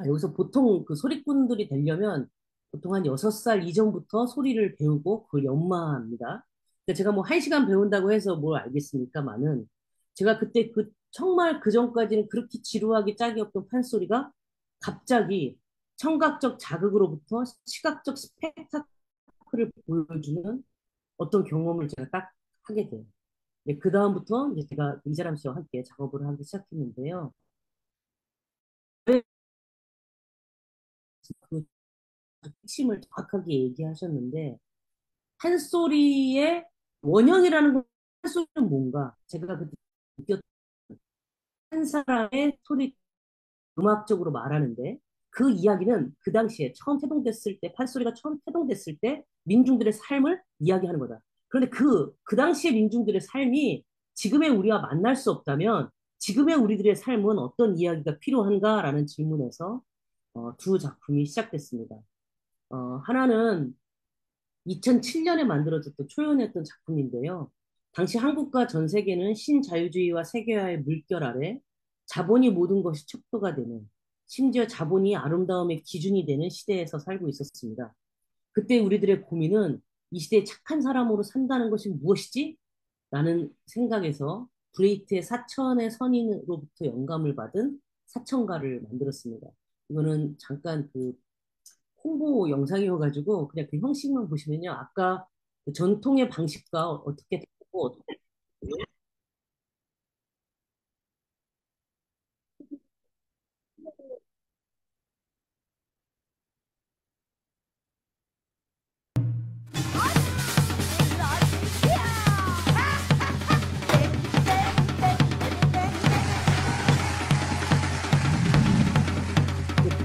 여기서 보통 그 소리꾼들이 되려면 보통 한 6살 이전부터 소리를 배우고 그걸 연마합니다. 그러니까 제가 뭐 1시간 배운다고 해서 뭘 알겠습니까만은 제가 그때 정말 그 전까지는 그렇게 지루하게 짝이 없던 판소리가 갑자기 청각적 자극으로부터 시각적 스펙타클을 보여주는 어떤 경험을 제가 딱 하게 돼요. 그 다음부터 이제 제가 이자람 씨와 함께 작업을 하기 시작했는데요. 그 핵심을 정확하게 얘기하셨는데 판소리의 원형이라는 건 판소리는 뭔가 제가 그때 느꼈던 한 사람의 소리 음악적으로 말하는데 그 이야기는 그 당시에 처음 태동됐을 때 판소리가 처음 태동됐을 때 민중들의 삶을 이야기하는 거다. 그런데 그 당시의 민중들의 삶이 지금의 우리와 만날 수 없다면 지금의 우리들의 삶은 어떤 이야기가 필요한가라는 질문에서 두 작품이 시작됐습니다. 하나는 2007년에 만들어졌던 초연했던 작품인데요. 당시 한국과 전 세계는 신자유주의와 세계화의 물결 아래 자본이 모든 것이 척도가 되는, 심지어 자본이 아름다움의 기준이 되는 시대에서 살고 있었습니다. 그때 우리들의 고민은 이 시대에 착한 사람으로 산다는 것이 무엇이지? 라는 생각에서 브레이트의 사천의 선인으로부터 영감을 받은 사천가를 만들었습니다. 이거는 잠깐 홍보 영상이어가지고 그냥 그 형식만 보시면요. 아까 그 전통의 방식과 어떻게 되고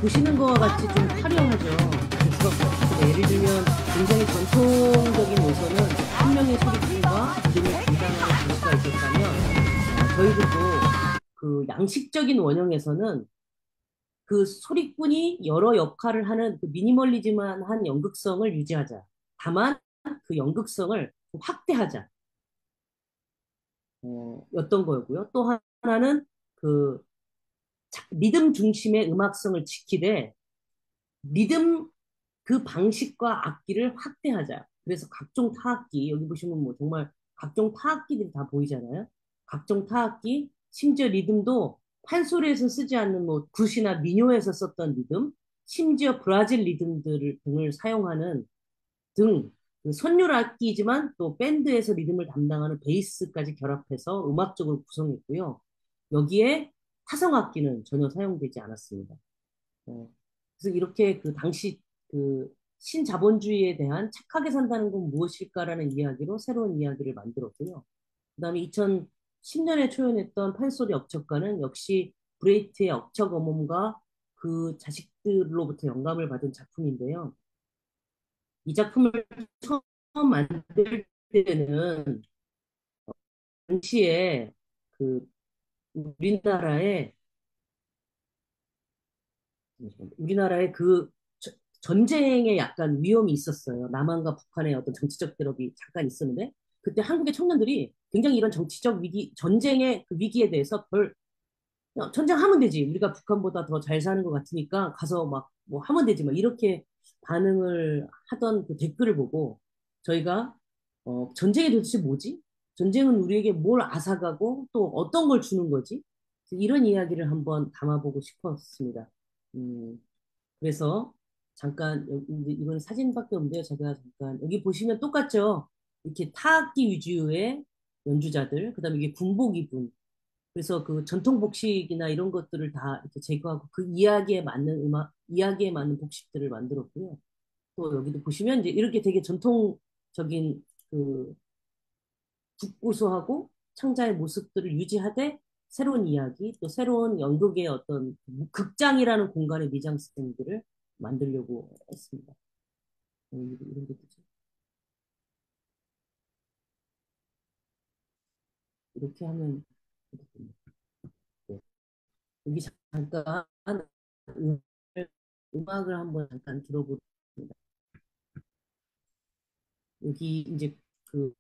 보시는 거와 같이 좀 화려하죠. 그래서 예를 들면 굉장히 전통적인 요소는 한 명의 소리꾼과 리듬을 담당하는 가수가 있었다면 저희들도 그 양식적인 원형에서는 그 소리꾼이 여러 역할을 하는 그 미니멀리즘한 연극성을 유지하자. 다만 그 연극성을 확대하자. 였던 거였고요. 또 하나는 그 리듬 중심의 음악성을 지키되 리듬 그 방식과 악기를 확대하자. 그래서 각종 타악기, 여기 보시면 뭐 정말 각종 타악기들이 다 보이잖아요. 각종 타악기, 심지어 리듬도 판소리에서 쓰지 않는 뭐 굿이나 민요에서 썼던 리듬, 심지어 브라질 리듬들 등을 사용하는 등 그 선율 악기지만 또 밴드에서 리듬을 담당하는 베이스까지 결합해서 음악적으로 구성했고요. 여기에 타성 악기는 전혀 사용되지 않았습니다. 그래서 이렇게 그 당시 그 신자본주의에 대한 착하게 산다는 건 무엇일까라는 이야기로 새로운 이야기를 만들었고요. 그다음에 2010년에 초연했던 판소리 억척가는 역시 브레이트의 억척 어멈과 그 자식들로부터 영감을 받은 작품인데요. 이 작품을 처음 만들 때는 당시에 그 우리나라에 그 전쟁에 약간 위험이 있었어요. 남한과 북한의 어떤 정치적 대립이 잠깐 있었는데 그때 한국의 청년들이 굉장히 이런 정치적 위기, 전쟁의 그 위기에 대해서 전쟁하면 되지. 우리가 북한보다 더 잘 사는 것 같으니까 가서 막 뭐 하면 되지. 막 이렇게 반응을 하던 그 댓글을 보고 저희가 전쟁이 도대체 뭐지? 전쟁은 우리에게 뭘 앗아가고 또 어떤 걸 주는 거지? 이런 이야기를 한번 담아보고 싶었습니다. 그래서 잠깐 이건 사진밖에 없는데요. 제가 잠깐 여기 보시면 똑같죠. 이렇게 타악기 위주의 연주자들, 그다음에 이게 군복 입은 그래서 그 전통 복식이나 이런 것들을 다 이렇게 제거하고 그 이야기에 맞는 음악, 이야기에 맞는 복식들을 만들었고요. 또 여기도 보시면 이제 이렇게 되게 전통적인 그 국고수하고 창자의 모습들을 유지하되 새로운 이야기, 또 새로운 연극의 어떤 극장이라는 공간의 미장센들을 만들려고 했습니다. 이런 게 되죠. 이렇게 하면 네. 여기 잠깐 음악을 한번 잠깐 들어보겠습니다. 여기 이제 그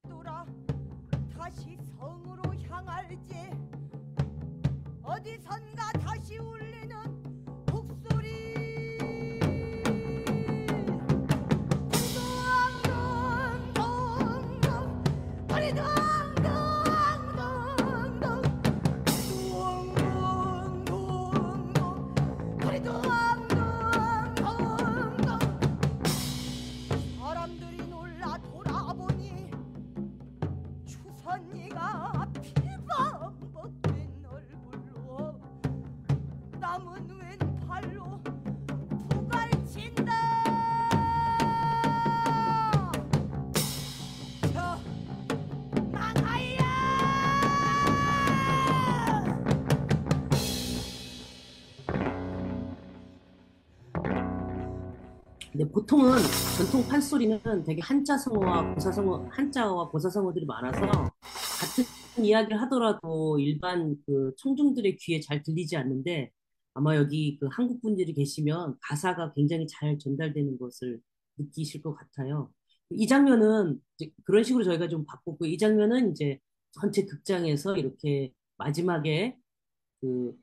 돌아 다시 성으로 향할지 어디선가 다시 울리는 북소리 둥둥둥둥 허리 둥둥둥둥 둥둥둥둥 허리 둥둥둥둥 사람들이 놀라 돌아보니 추선이가 피방벅된 얼굴로 남은 왼팔로 부갈친다. 저 망하야. 근데 보통은 전통 판소리는 되게 한자성어와 고사성어, 한자어와 고사성어들이 많아서 같은 이야기를 하더라도 일반 그 청중들의 귀에 잘 들리지 않는데 아마 여기 그 한국 분들이 계시면 가사가 굉장히 잘 전달되는 것을 느끼실 것 같아요. 이 장면은 이제 그런 식으로 저희가 좀 바꿨고 이 장면은 이제 전체 극장에서 이렇게 마지막에 그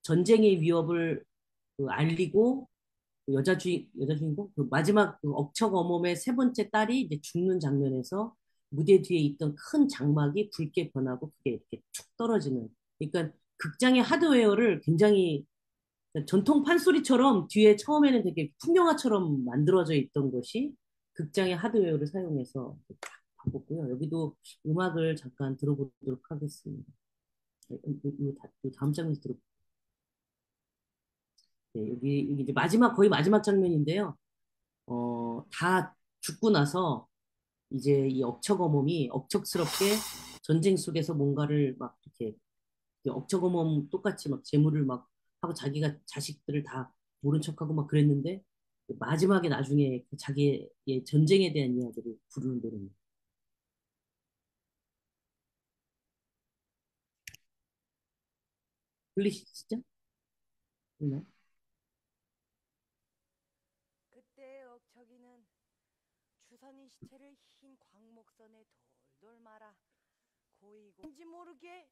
전쟁의 위협을 그 알리고 그 여자 주인공 그 마지막 그 억척 어멈의 세 번째 딸이 이제 죽는 장면에서 무대 뒤에 있던 큰 장막이 붉게 변하고 그게 이렇게 툭 떨어지는. 그러니까 극장의 하드웨어를 굉장히 전통 판소리처럼 뒤에 처음에는 되게 풍경화처럼 만들어져 있던 것이 극장의 하드웨어를 사용해서 딱 바꿨고요. 여기도 음악을 잠깐 들어보도록 하겠습니다. 이 다음 장면에서 들어. 네, 여기 이제 마지막 거의 마지막 장면인데요. 다 죽고 나서 이제 이 억척어멈이 억척스럽게 전쟁 속에서 뭔가를 막 이렇게 억척어멈 똑같이 막 재물을 막 하고 자기가 자식들을 다 모른 척하고 막 그랬는데 마지막에 나중에 그 자기의 전쟁에 대한 이야기를 부르는 노래입니다. 들리시죠? 네. 그때 억척이는 추선이 시체를 흰 광목선에 돌돌 말아 고이고인지 모르게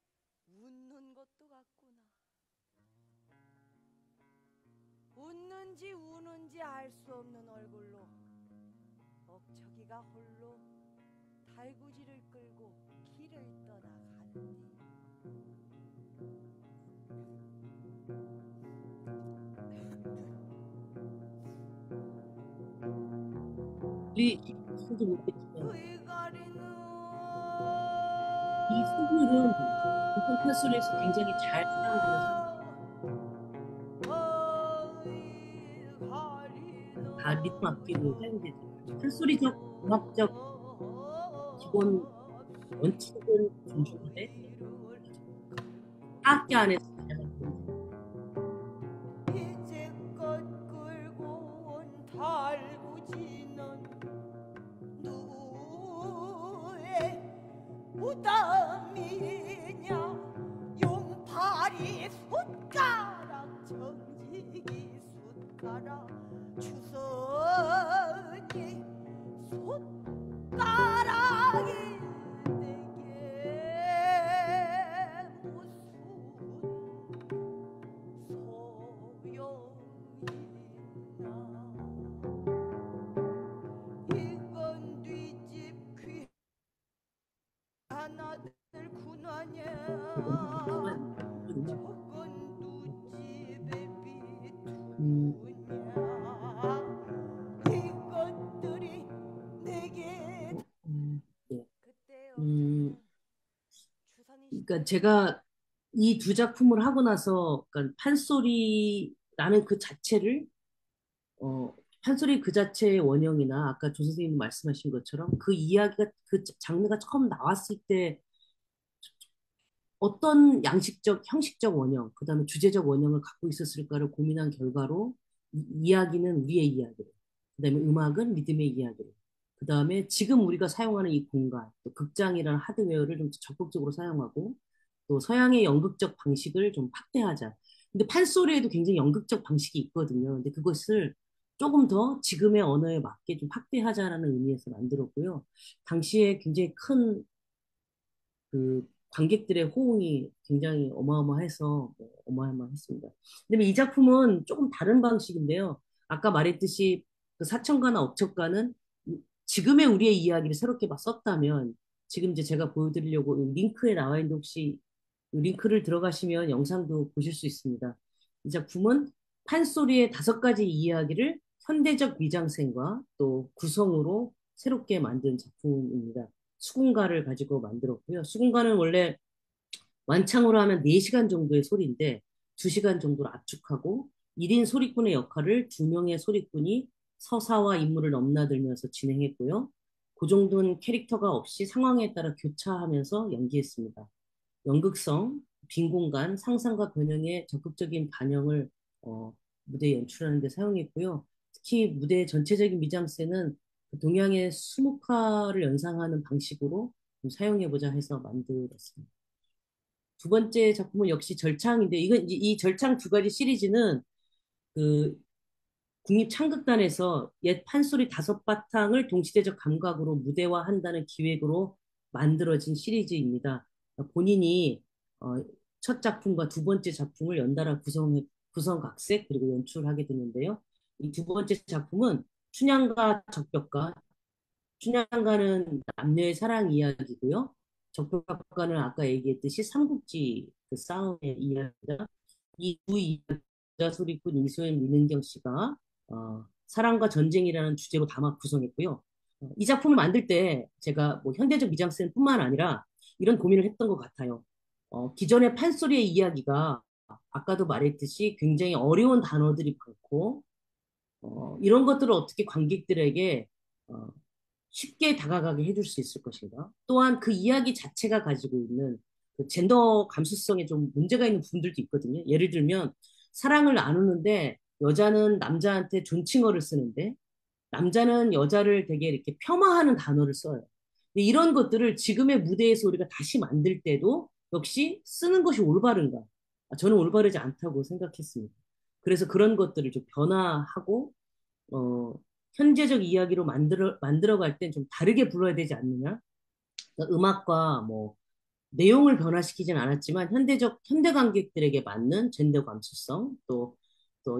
웃는 것도 같구나. 웃는지 우는지 알 수 없는 얼굴로 억척이가 홀로 달구지를 끌고 길을 떠나가는데 들리시지 못했지만 그이 가리는 이 수술은 전통 판소리에서 굉장히 잘 사용되는 다 리듬 악기로 사용되죠. 판소리적 음악적 기본 원칙은 존중하되 악기 안에서 이제껏 끌고 온 달구지는 누구의 부담이냐. 용팔이 숟가락 정직이 숟가락 추선이 숟가락이 내게 무슨 소용이나. 이건 뒷집 귀 하나들 군하냐. 저건 두집의 비투냐. 이것들이 그러니까 제가 이 두 작품을 하고 나서 그러니까 판소리라는 그 자체를 판소리 그 자체의 원형이나 아까 조 선생님이 말씀하신 것처럼 그 이야기가 그 장르가 처음 나왔을 때 어떤 양식적, 형식적 원형, 그다음에 주제적 원형을 갖고 있었을까를 고민한 결과로 이야기는 우리의 이야기를, 그다음에 음악은 믿음의 이야기를, 그다음에 지금 우리가 사용하는 이 공간, 또 극장이라는 하드웨어를 좀 적극적으로 사용하고 또 서양의 연극적 방식을 좀 확대하자. 근데 판소리에도 굉장히 연극적 방식이 있거든요. 근데 그것을 조금 더 지금의 언어에 맞게 좀 확대하자라는 의미에서 만들었고요. 당시에 굉장히 큰 그 관객들의 호응이 굉장히 어마어마해서 어마어마했습니다. 근데 이 작품은 조금 다른 방식인데요. 아까 말했듯이 그 사천가나 억척가는 지금의 우리의 이야기를 새롭게 막 썼다면 지금 이제 제가 보여드리려고 링크에 나와 있는데 혹시 링크를 들어가시면 영상도 보실 수 있습니다. 이 작품은 판소리의 5가지 이야기를 현대적 미장센과 또 구성으로 새롭게 만든 작품입니다. 수군가를 가지고 만들었고요. 수군가는 원래 완창으로 하면 4시간 정도의 소리인데 2시간 정도로 압축하고 1인 소리꾼의 역할을 2명의 소리꾼이 서사와 인물을 넘나들면서 진행했고요. 고정된 캐릭터가 없이 상황에 따라 교차하면서 연기했습니다. 연극성, 빈 공간, 상상과 변형의 적극적인 반영을 무대에 연출하는 데 사용했고요. 특히 무대의 전체적인 미장센은 동양의 수묵화를 연상하는 방식으로 좀 사용해보자 해서 만들었습니다. 두 번째 작품은 역시 절창인데 이건 이 절창 2가지 시리즈는 그 국립창극단에서 옛 판소리 5바탕을 동시대적 감각으로 무대화한다는 기획으로 만들어진 시리즈입니다. 본인이 어, 첫 작품과 두 번째 작품을 연달아 구성각색 그리고 연출하게 되는데요. 이 두 번째 작품은 춘향과 적벽가, 춘향가는 남녀의 사랑 이야기고요. 적벽가는 아까 얘기했듯이 삼국지 그 싸움의 이야기입니다. 이 두 여자 소리꾼 이소연, 민은경 씨가 사랑과 전쟁이라는 주제로 담아 구성했고요. 이 작품을 만들 때 제가 뭐 현대적 미장센뿐만 아니라 이런 고민을 했던 것 같아요. 기존의 판소리의 이야기가 아까도 말했듯이 굉장히 어려운 단어들이 많고 이런 것들을 어떻게 관객들에게 어, 쉽게 다가가게 해줄 수 있을 것인가. 또한 그 이야기 자체가 가지고 있는 그 젠더 감수성에 좀 문제가 있는 부분들도 있거든요. 예를 들면 사랑을 나누는데 여자는 남자한테 존칭어를 쓰는데 남자는 여자를 되게 이렇게 폄하하는 단어를 써요. 근데 이런 것들을 지금의 무대에서 우리가 다시 만들 때도 역시 쓰는 것이 올바른가? 저는 올바르지 않다고 생각했습니다. 그래서 그런 것들을 좀 변화하고 어, 현재적 이야기로 만들어갈 땐 좀 다르게 불러야 되지 않느냐? 그러니까 음악과 뭐 내용을 변화시키진 않았지만 현대 관객들에게 맞는 젠더 감수성 또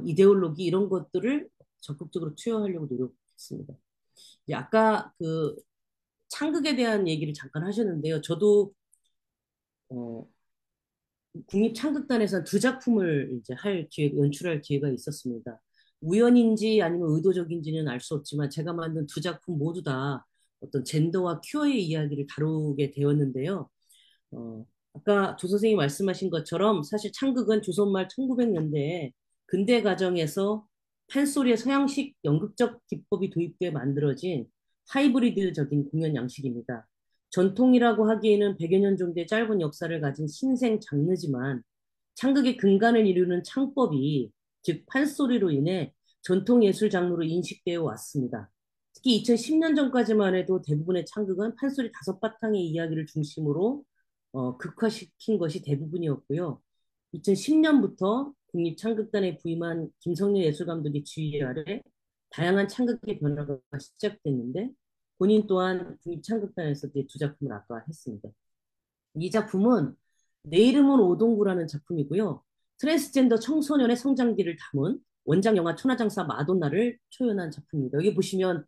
이데올로기 이런 것들을 적극적으로 투여하려고 노력했습니다. 이제 아까 그 창극에 대한 얘기를 잠깐 하셨는데요. 저도 어, 국립창극단에서 두 작품을 이제 연출할 기회가 있었습니다. 우연인지 아니면 의도적인지는 알 수 없지만 제가 만든 두 작품 모두 다 어떤 젠더와 큐어의 이야기를 다루게 되었는데요. 아까 조 선생님이 말씀하신 것처럼 사실 창극은 조선 말 1900년대에 근대 가정에서 판소리의 서양식 연극적 기법이 도입돼 만들어진 하이브리드적인 공연 양식입니다. 전통이라고 하기에는 100여 년 정도의 짧은 역사를 가진 신생 장르지만 창극의 근간을 이루는 창법이 즉 판소리로 인해 전통 예술 장르로 인식되어 왔습니다. 특히 2010년 전까지만 해도 대부분의 창극은 판소리 5바탕의 이야기를 중심으로 극화시킨 것이 대부분이었고요. 2010년부터 국립창극단에 부임한 김성렬 예술감독의 지휘 아래 다양한 창극의 변화가 시작됐는데 본인 또한 국립창극단에서 두 작품을 아까 했습니다. 이 작품은 내 이름은 오동구라는 작품이고요. 트랜스젠더 청소년의 성장기를 담은 원작 영화 천하장사 마돈나를 초연한 작품입니다. 여기 보시면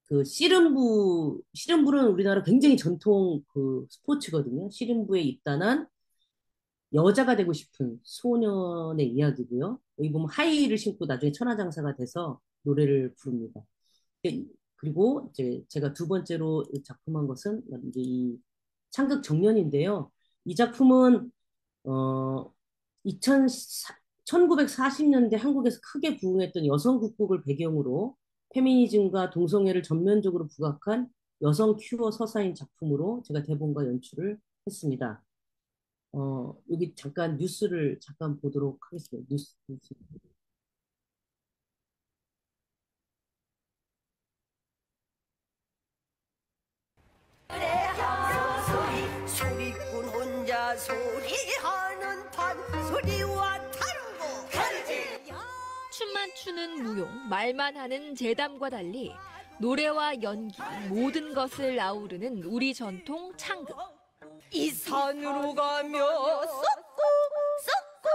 그 씨름부는 우리나라 굉장히 전통 그 스포츠거든요. 씨름부에 입단한 여자가 되고 싶은 소년의 이야기고요. 여기 보면 하이힐을 신고 나중에 천하장사가 돼서 노래를 부릅니다. 그리고 이제 제가 두 번째로 작품한 것은 이제 이 창극 정년인데요. 이 작품은 어, 1940년대 한국에서 크게 부흥했던 여성 국곡을 배경으로 페미니즘과 동성애를 전면적으로 부각한 여성 큐어 서사인 작품으로 제가 대본과 연출을 했습니다. 여기 잠깐 뉴스를 잠깐 보도록 하겠습니다. 뉴스. 소리꾼 혼자 소리하는 판소리와 다르고 다르지. 춤만 추는 무용, 말만 하는 재담과 달리 노래와 연기, 모든 것을 아우르는 우리 전통 창극. 이 산으로 가며 썩고 썩고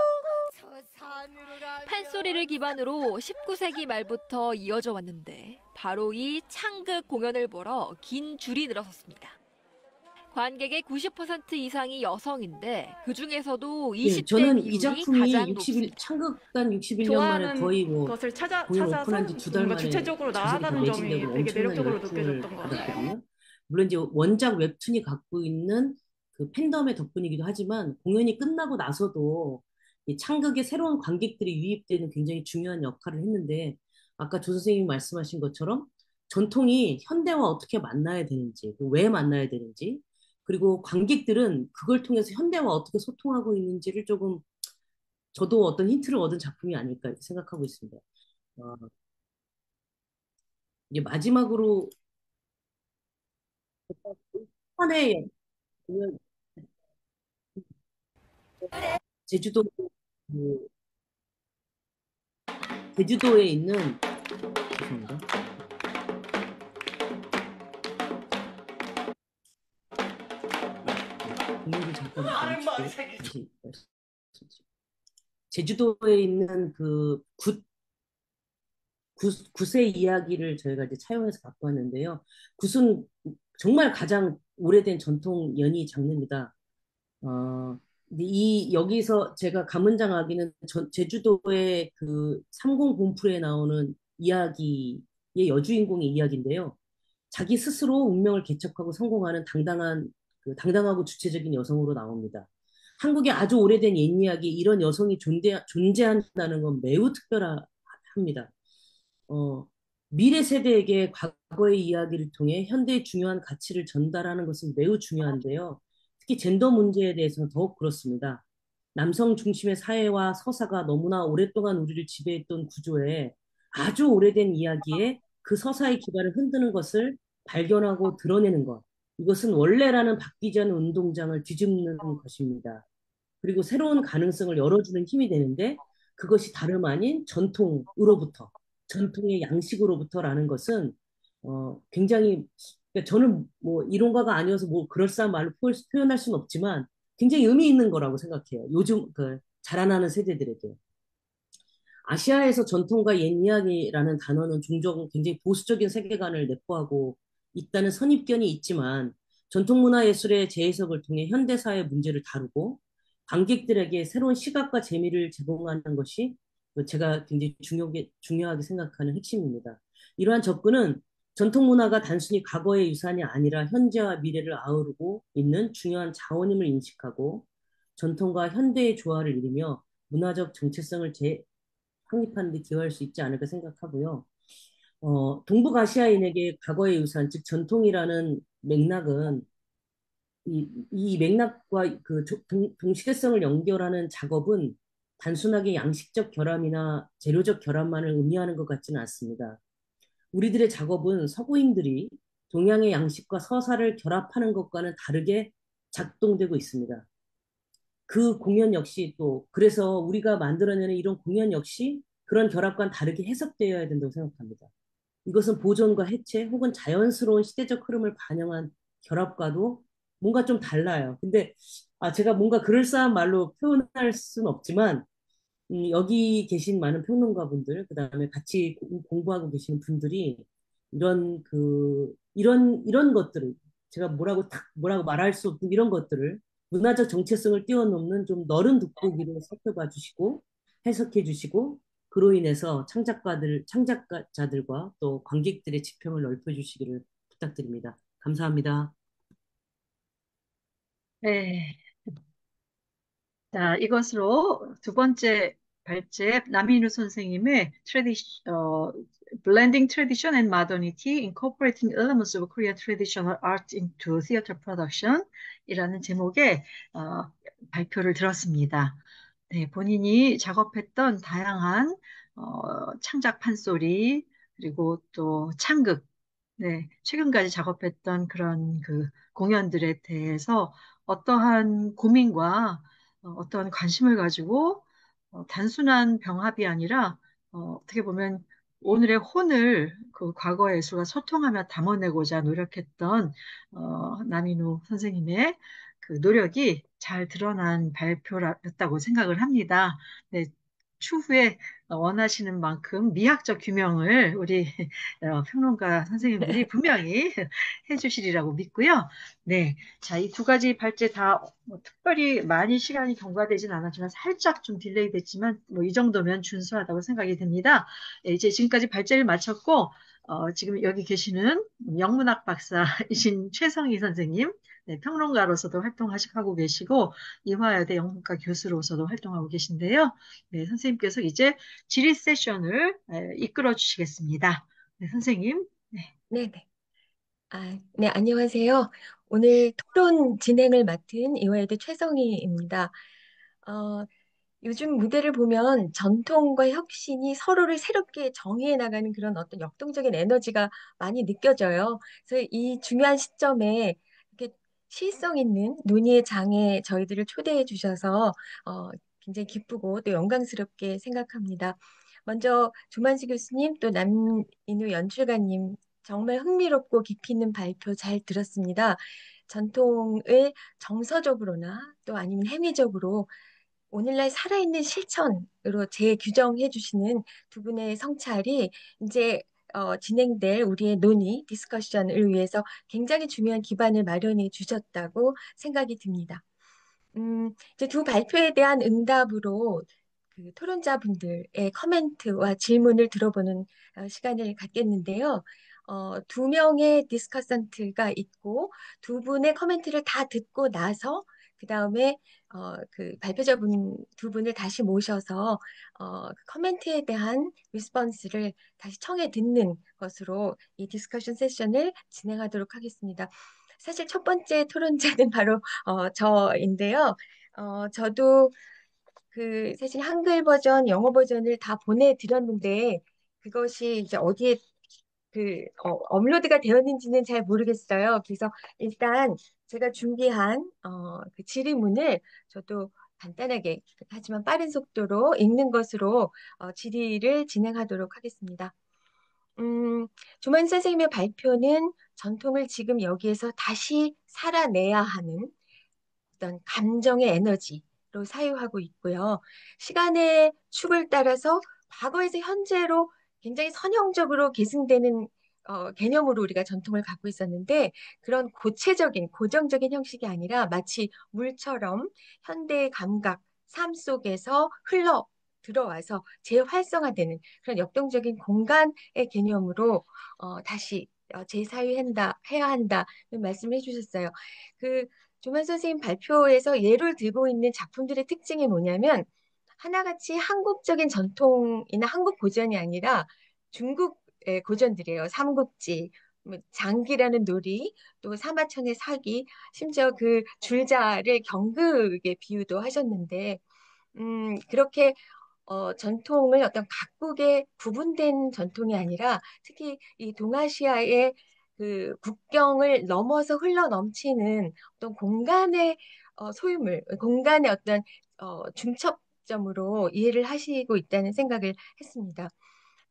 저 산으로 가며 판소리를 기반으로 19세기 말부터 이어져 왔는데 바로 이 창극 공연을 보러 긴 줄이 늘어섰습니다. 관객의 90% 이상이 여성인데 그중에서도 예, 20대 저는 이 비율이 작품이 가장 60일, 높습니다. 창극단 61년 만에 좋아하는 거의 뭐 것을 공연 찾아서 오픈한 지 두 달 뭔가 만에 주체적으로 좌석이 다 나아가는 점이 매진되고 되게 엄청난 매력적으로 열풍을 느껴졌던 것 같아요. 받았거든요. 물론 이제 원작 웹툰이 갖고 있는 그 팬덤의 덕분이기도 하지만 공연이 끝나고 나서도 이 창극에 새로운 관객들이 유입되는 굉장히 중요한 역할을 했는데 아까 조 선생님이 말씀하신 것처럼 전통이 현대와 어떻게 만나야 되는지, 왜 만나야 되는지, 그리고 관객들은 그걸 통해서 현대와 어떻게 소통하고 있는지를 조금 저도 어떤 힌트를 얻은 작품이 아닐까 이렇게 생각하고 있습니다. 어, 이제 마지막으로 한해 제주도 그 제주도에 있는 죄송합니다. 공유를 잠깐 멈추고 다시 말씀드릴게요. 제주도에 있는 그 굿의 이야기를 저희가 이제 차용해서 갖고 왔는데요. 굿은 정말 가장 오래된 전통 연희 장르입니다. 근데 여기서 제가 감은장하기는 제주도의 그 삼공 본풀에 나오는 이야기의 여주인공의 이야기인데요. 자기 스스로 운명을 개척하고 성공하는 당당하고 주체적인 여성으로 나옵니다. 한국의 아주 오래된 옛 이야기, 이런 여성이 존재한다는 건 매우 특별합니다. 미래 세대에게 과거의 이야기를 통해 현대의 중요한 가치를 전달하는 것은 매우 중요한데요. 특히 젠더 문제에 대해서는 더욱 그렇습니다. 남성 중심의 사회와 서사가 너무나 오랫동안 우리를 지배했던 구조에 아주 오래된 이야기에 그 서사의 기반을 흔드는 것을 발견하고 드러내는 것. 이것은 원래라는 바뀌지 않은 운동장을 뒤집는 것입니다. 그리고 새로운 가능성을 열어주는 힘이 되는데 그것이 다름 아닌 전통의 양식으로부터라는 것은 굉장히 그러니까 저는 뭐 이론가가 아니어서 뭐 그럴싸한 말로 표현할 수는 없지만 굉장히 의미 있는 거라고 생각해요. 요즘 그 자라나는 세대들에게. 아시아에서 전통과 옛 이야기라는 단어는 종종 굉장히 보수적인 세계관을 내포하고 있다는 선입견이 있지만 전통문화예술의 재해석을 통해 현대사의 문제를 다루고 관객들에게 새로운 시각과 재미를 제공하는 것이 제가 굉장히 중요하게 생각하는 핵심입니다. 이러한 접근은 전통문화가 단순히 과거의 유산이 아니라 현재와 미래를 아우르고 있는 중요한 자원임을 인식하고 전통과 현대의 조화를 이루며 문화적 정체성을 확립하는 데 기여할 수 있지 않을까 생각하고요. 동북아시아인에게 과거의 유산, 즉 전통이라는 맥락은 이 맥락과 그 동시대성을 연결하는 작업은 단순하게 양식적 결함이나 재료적 결함만을 의미하는 것 같지는 않습니다. 우리들의 작업은 서구인들이 동양의 양식과 서사를 결합하는 것과는 다르게 작동되고 있습니다. 그 공연 역시 또 그래서 우리가 만들어내는 이런 공연 역시 그런 결합과는 다르게 해석되어야 된다고 생각합니다. 이것은 보존과 해체 혹은 자연스러운 시대적 흐름을 반영한 결합과도 뭔가 좀 달라요. 근데 제가 뭔가 그럴싸한 말로 표현할 수는 없지만 여기 계신 많은 평론가분들, 그다음에 같이 공부하고 계시는 분들이 이런 것들을 제가 뭐라고 말할 수 없는 이런 것들을 문화적 정체성을 뛰어넘는 좀 넓은 돋보기로 살펴봐 주시고 해석해 주시고 그로 인해서 창작자들과 또 관객들의 지평을 넓혀 주시기를 부탁드립니다. 감사합니다. 네. 자, 이것으로 두 번째 발제 남인우 선생님의 Blending Tradition and Modernity, Incorporating Elements of Korean Traditional Art into Theater Production 이라는 제목의 발표를 들었습니다. 네, 본인이 작업했던 다양한 창작 판소리 그리고 또 창극, 네, 최근까지 작업했던 그런 그 공연들에 대해서 어떠한 고민과 어떠한 관심을 가지고 단순한 병합이 아니라 어떻게 보면 오늘의 혼을 그 과거의 예술과 소통하며 담아내고자 노력했던 남인우 선생님의 그 노력이 잘 드러난 발표였다고 생각을 합니다. 네, 추후에 원하시는 만큼 미학적 규명을 우리 평론가 선생님들이 분명히 해주시리라고 믿고요. 네, 자, 이 두 가지 발제 다 뭐 특별히 많이 시간이 경과되진 않았지만 살짝 좀 딜레이 됐지만 뭐 이 정도면 준수하다고 생각이 됩니다. 네, 이제 지금까지 발제를 마쳤고 지금 여기 계시는 영문학 박사이신 최성희 선생님, 네, 평론가로서도 활동하고 계시고 이화여대 영문과 교수로서도 활동하고 계신데요. 네, 선생님께서 이제 질의 세션을 이끌어 주시겠습니다. 네, 선생님. 네. 네네. 네, 안녕하세요. 오늘 토론 진행을 맡은 이화여대 최성희입니다. 어, 요즘 무대를 보면 전통과 혁신이 서로를 새롭게 정의해 나가는 그런 어떤 역동적인 에너지가 많이 느껴져요. 그래서 이 중요한 시점에 이렇게 시의성 있는 논의의 장에 저희들을 초대해 주셔서 굉장히 기쁘고 또 영광스럽게 생각합니다. 먼저 조만수 교수님 또 남인우 연출가님 정말 흥미롭고 깊이 있는 발표 잘 들었습니다. 전통을 정서적으로나 또 아니면 행위적으로 오늘날 살아있는 실천으로 재규정해 주시는 두 분의 성찰이 이제 진행될 우리의 논의, 디스커션을 위해서 굉장히 중요한 기반을 마련해 주셨다고 생각이 듭니다. 이제 두 발표에 대한 응답으로 그 토론자분들의 커멘트와 질문을 들어보는 시간을 갖겠는데요. 두 명의 디스커선트가 있고 두 분의 커멘트를 다 듣고 나서 그 다음에 그 발표자분 두 분을 다시 모셔서 그 커멘트에 대한 리스폰스를 다시 청해 듣는 것으로 이 디스커션 세션을 진행하도록 하겠습니다. 사실 첫 번째 토론자는 바로 저인데요. 저도 그 사실 한글 버전, 영어 버전을 다 보내드렸는데 그것이 이제 어디에 업로드가 되었는지는 잘 모르겠어요. 그래서 일단 제가 준비한 그 질의문을 저도 간단하게 하지만 빠른 속도로 읽는 것으로 질의를 진행하도록 하겠습니다. 조만 선생님의 발표는 전통을 지금 여기에서 다시 살아내야 하는 어떤 감정의 에너지로 사유하고 있고요. 시간의 축을 따라서 과거에서 현재로 굉장히 선형적으로 계승되는 개념으로 우리가 전통을 갖고 있었는데 그런 고체적인 고정적인 형식이 아니라 마치 물처럼 현대의 감각, 삶 속에서 흘러 들어와서 재활성화되는 그런 역동적인 공간의 개념으로 다시 해야 한다는 말씀을 해주셨어요. 그 조만 선생님 발표에서 예를 들고 있는 작품들의 특징이 뭐냐면 하나같이 한국적인 전통이나 한국 고전이 아니라 중국의 고전들이에요. 삼국지, 뭐 장기라는 놀이, 또 사마천의 사기, 심지어 그 줄자를 경극에 비유도 하셨는데, 그렇게 전통을 어떤 각국의 구분된 전통이 아니라 특히 이 동아시아의 그 국경을 넘어서 흘러 넘치는 어떤 공간의 소유물, 공간의 어떤 중첩점으로 이해를 하시고 있다는 생각을 했습니다.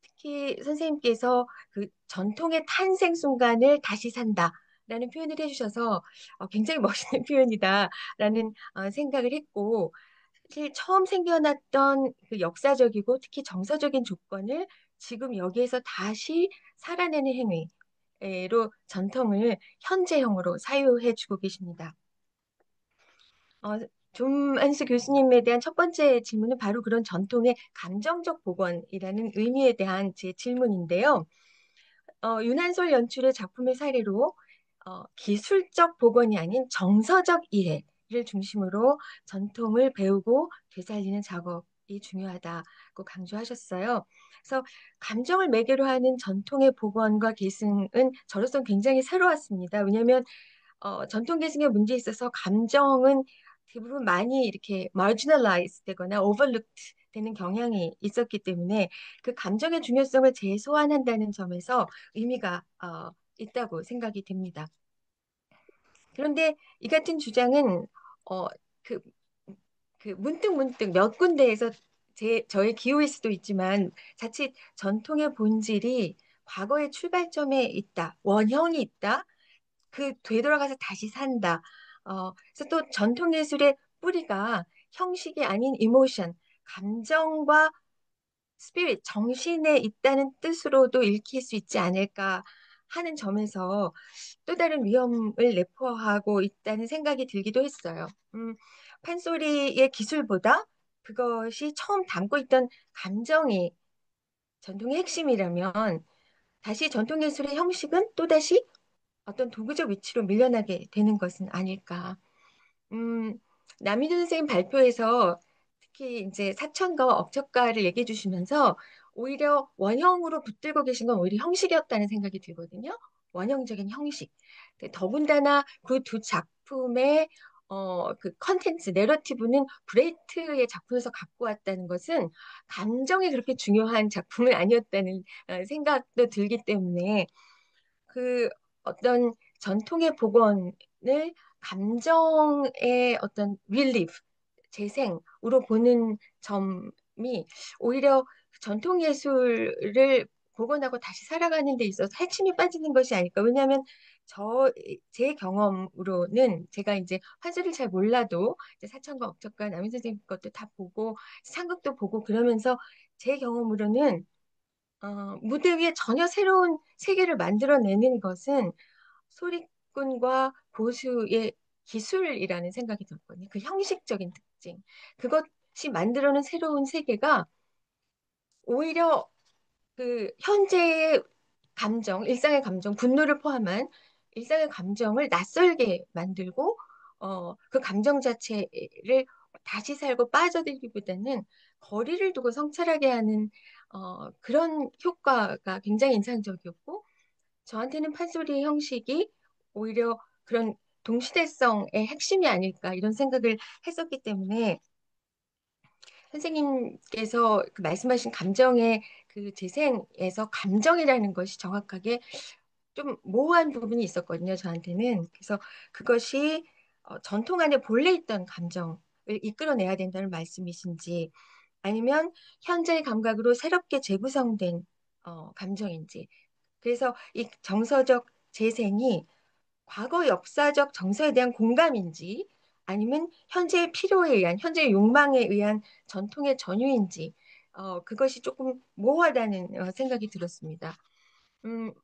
특히 선생님께서 그 전통의 탄생 순간을 다시 산다라는 표현을 해주셔서 굉장히 멋있는 표현이다라는 생각을 했고 사실 처음 생겨났던 그 역사적이고 특히 정서적인 조건을 지금 여기에서 다시 살아내는 행위로 전통을 현재형으로 사유해주고 계십니다. 좀한수 교수님에 대한 첫 번째 질문은 바로 그런 전통의 감정적 복원이라는 의미에 대한 제 질문인데요. 윤한솔 연출의 작품의 사례로 기술적 복원이 아닌 정서적 이해, 이를 중심으로 전통을 배우고 되살리는 작업이 중요하다고 강조하셨어요. 그래서 감정을 매개로 하는 전통의 복원과 계승은 저로서는 굉장히 새로웠습니다. 왜냐하면 전통 계승의 문제에 있어서 감정은 대부분 많이 이렇게 marginalize 되거나 overlooked 되는 경향이 있었기 때문에 그 감정의 중요성을 재소환한다는 점에서 의미가 있다고 생각이 됩니다. 그런데 이 같은 주장은 어, 그, 그 문득문득 몇 군데에서 저의 기호일 수도 있지만 자칫 전통의 본질이 과거의 출발점에 있다, 원형이 있다, 그 되돌아가서 다시 산다. 그래서 또 전통 예술의 뿌리가 형식이 아닌 이모션, 감정과 스피릿, 정신에 있다는 뜻으로도 읽힐 수 있지 않을까 하는 점에서 또 다른 위험을 내포하고 있다는 생각이 들기도 했어요. 판소리의 기술보다 그것이 처음 담고 있던 감정이 전통의 핵심이라면 다시 전통 예술의 형식은 또다시 어떤 도구적 위치로 밀려나게 되는 것은 아닐까. 음, 남희준 선생님 발표에서 특히 이제 사천가와 억척가를 얘기해 주시면서 오히려 원형으로 붙들고 계신 건 오히려 형식이었다는 생각이 들거든요. 원형적인 형식. 더군다나 그 두 작품의 그 컨텐츠, 내러티브는 브레이트의 작품에서 갖고 왔다는 것은 감정이 그렇게 중요한 작품은 아니었다는 생각도 들기 때문에 그 어떤 전통의 복원을 감정의 어떤 릴리프, 재생으로 보는 점이 오히려 전통 예술을 복원하고 다시 살아가는 데 있어서 해침이 빠지는 것이 아닐까. 왜냐하면 제 경험으로는 제가 이제 화술을 잘 몰라도 이제 사천과 억척과 남인 선생님 것도 다 보고 상극도 보고 그러면서 제 경험으로는 무대 위에 전혀 새로운 세계를 만들어내는 것은 소리꾼과 고수의 기술이라는 생각이 들거든요. 그 형식적인 특징. 그것이 만들어낸 새로운 세계가 오히려 그 현재의 감정, 일상의 감정, 분노를 포함한 일상의 감정을 낯설게 만들고, 그 감정 자체를 다시 살고 빠져들기보다는 거리를 두고 성찰하게 하는 그런 효과가 굉장히 인상적이었고, 저한테는 판소리의 형식이 오히려 그런 동시대성의 핵심이 아닐까 이런 생각을 했었기 때문에 선생님께서 그 말씀하신 감정의 그 재생에서 감정이라는 것이 정확하게 좀 모호한 부분이 있었거든요, 저한테는. 그래서 그것이 전통 안에 본래 있던 감정을 이끌어내야 된다는 말씀이신지 아니면 현재의 감각으로 새롭게 재구성된 감정인지. 그래서 이 정서적 재생이 과거 역사적 정서에 대한 공감인지 아니면 현재의 필요에 의한, 현재의 욕망에 의한 전통의 전유인지 그것이 조금 모호하다는 생각이 들었습니다.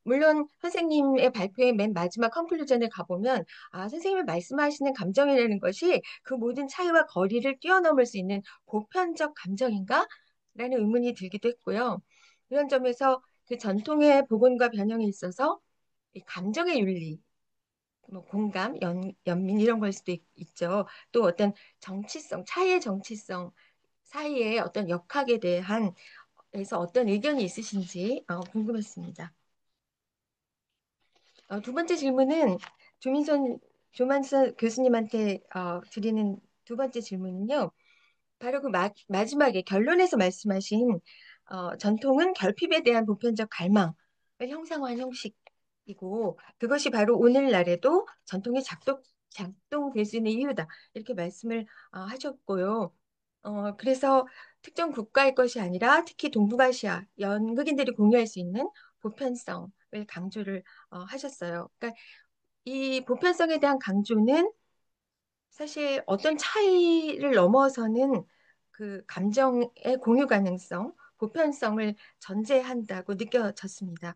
물론 선생님의 발표의 맨 마지막 컨클루전에 가보면 선생님이 말씀하시는 감정이라는 것이 그 모든 차이와 거리를 뛰어넘을 수 있는 보편적 감정인가? 라는 의문이 들기도 했고요. 이런 점에서 그 전통의 복원과 변형에 있어서 이 감정의 윤리, 뭐 공감, 연민 이런 걸 수도 있죠. 또 어떤 정치성, 차이의 정치성 사이의 어떤 역학에 대한 에서 어떤 의견이 있으신지 궁금했습니다. 두 번째 질문은 조만선 교수님한테 드리는 두 번째 질문은요. 바로 그 마지막에 결론에서 말씀하신 전통은 결핍에 대한 보편적 갈망을 형상화한 형식이고 그것이 바로 오늘날에도 전통이 작동될 수 있는 이유다. 이렇게 말씀을 하셨고요. 그래서 특정 국가의 것이 아니라 특히 동북아시아 연극인들이 공유할 수 있는 보편성을 강조를 하셨어요. 그러니까 이 보편성에 대한 강조는 사실 어떤 차이를 넘어서는 그 감정의 공유 가능성, 보편성을 전제한다고 느껴졌습니다.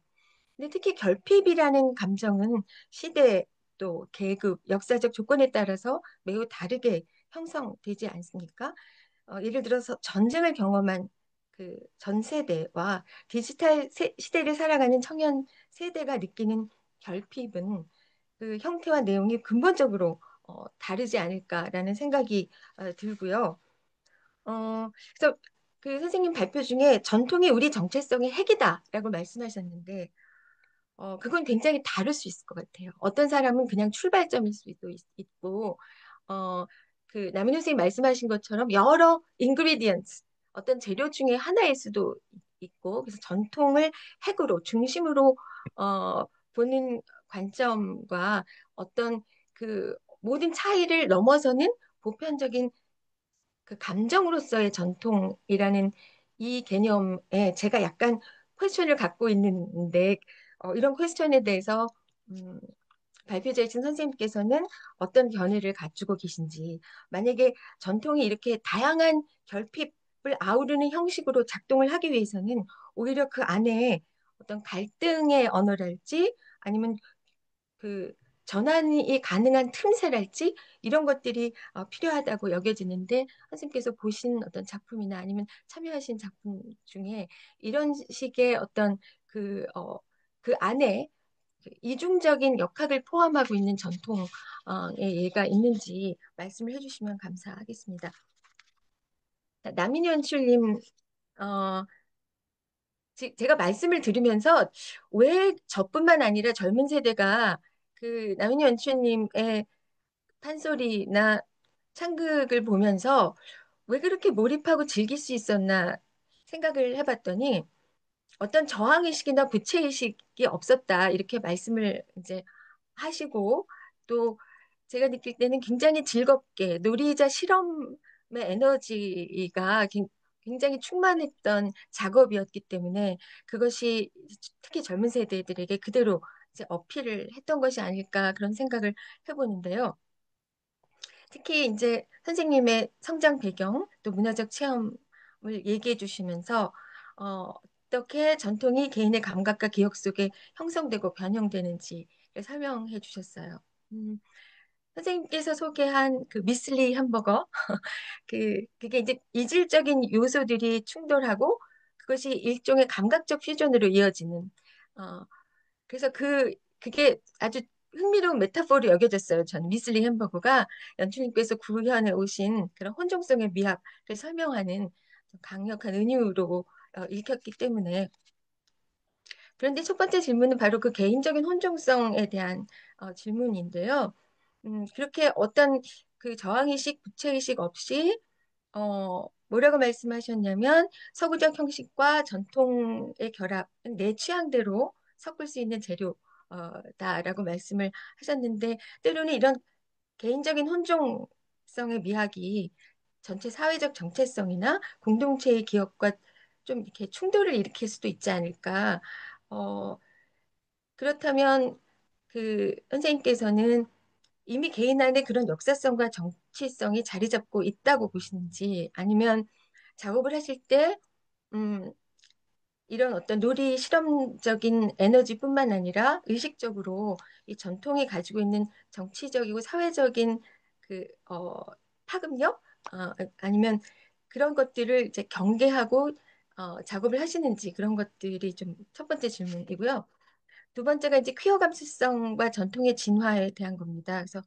근데 특히 결핍이라는 감정은 시대 또 계급, 역사적 조건에 따라서 매우 다르게 형성되지 않습니까? 예를 들어서 전쟁을 경험한 그 전 세대와 디지털 시대를 살아가는 청년 세대가 느끼는 결핍은 그 형태와 내용이 근본적으로 다르지 않을까라는 생각이 들고요. 그래서 그 선생님 발표 중에 전통이 우리 정체성의 핵이다라고 말씀하셨는데, 그건 굉장히 다를 수 있을 것 같아요. 어떤 사람은 그냥 출발점일 수도 있고, 어, 그 남인호 선생님 말씀하신 것처럼 여러 ingredients, 어떤 재료 중에 하나일 수도 있고, 그래서 전통을 핵으로, 중심으로, 보는 관점과 어떤 그 모든 차이를 넘어서는 보편적인 그 감정으로서의 전통이라는 이 개념에 제가 약간 퀘스천을 갖고 있는데, 이런 퀘스천에 대해서 음, 발표자이신 선생님께서는 어떤 견해를 갖추고 계신지, 만약에 전통이 이렇게 다양한 결핍을 아우르는 형식으로 작동을 하기 위해서는 오히려 그 안에 어떤 갈등의 언어랄지 아니면 그 전환이 가능한 틈새랄지 이런 것들이 필요하다고 여겨지는데, 선생님께서 보신 어떤 작품이나 아니면 참여하신 작품 중에 이런 식의 어떤 그 안에 그 이중적인 역학을 포함하고 있는 전통의 예가 있는지 말씀을 해주시면 감사하겠습니다. 남인희 연출님, 어, 제가 말씀을 들으면서 왜 저뿐만 아니라 젊은 세대가 그 남인희 연출님의 판소리나 창극을 보면서 왜 그렇게 몰입하고 즐길 수 있었나 생각을 해봤더니, 어떤 저항의식이나 부채의식이 없었다 이렇게 말씀을 이제 하시고, 또 제가 느낄 때는 굉장히 즐겁게 놀이이자 실험의 에너지가 굉장히 충만했던 작업이었기 때문에 그것이 특히 젊은 세대들에게 그대로 이제 어필을 했던 것이 아닐까 그런 생각을 해보는데요. 특히 이제 선생님의 성장 배경 또 문화적 체험을 얘기해 주시면서 어떻게 전통이 개인의 감각과 기억 속에 형성되고 변형되는지 설명해 주셨어요. 선생님께서 소개한 그 미슬리 햄버거, 그게 이제 이질적인 요소들이 충돌하고 그것이 일종의 감각적 퓨전으로 이어지는, 어, 그래서 그게 아주 흥미로운 메타포로 여겨졌어요. 저는 미슬리 햄버거가 연출님께서 구현해 오신 그런 혼종성의 미학을 설명하는 강력한 은유로 읽혔기 때문에. 그런데 첫 번째 질문은 바로 그 개인적인 혼종성에 대한 질문인데요. 그렇게 어떤 그 저항의식, 부채의식 없이 뭐라고 말씀하셨냐면 서구적 형식과 전통의 결합은 내 취향대로 섞을 수 있는 재료다라고 말씀을 하셨는데, 때로는 이런 개인적인 혼종성의 미학이 전체 사회적 정체성이나 공동체의 기억과 좀 이렇게 충돌을 일으킬 수도 있지 않을까. 어, 그렇다면 그 선생님께서는 이미 개인 안에 그런 역사성과 정치성이 자리 잡고 있다고 보시는지, 아니면 작업을 하실 때 음, 이런 어떤 놀이 실험적인 에너지뿐만 아니라 의식적으로 이 전통이 가지고 있는 정치적이고 사회적인 그 파급력, 아니면 그런 것들을 이제 경계하고 작업을 하시는지, 그런 것들이 좀 첫 번째 질문이고요. 두 번째가 이제 퀴어 감수성과 전통의 진화에 대한 겁니다. 그래서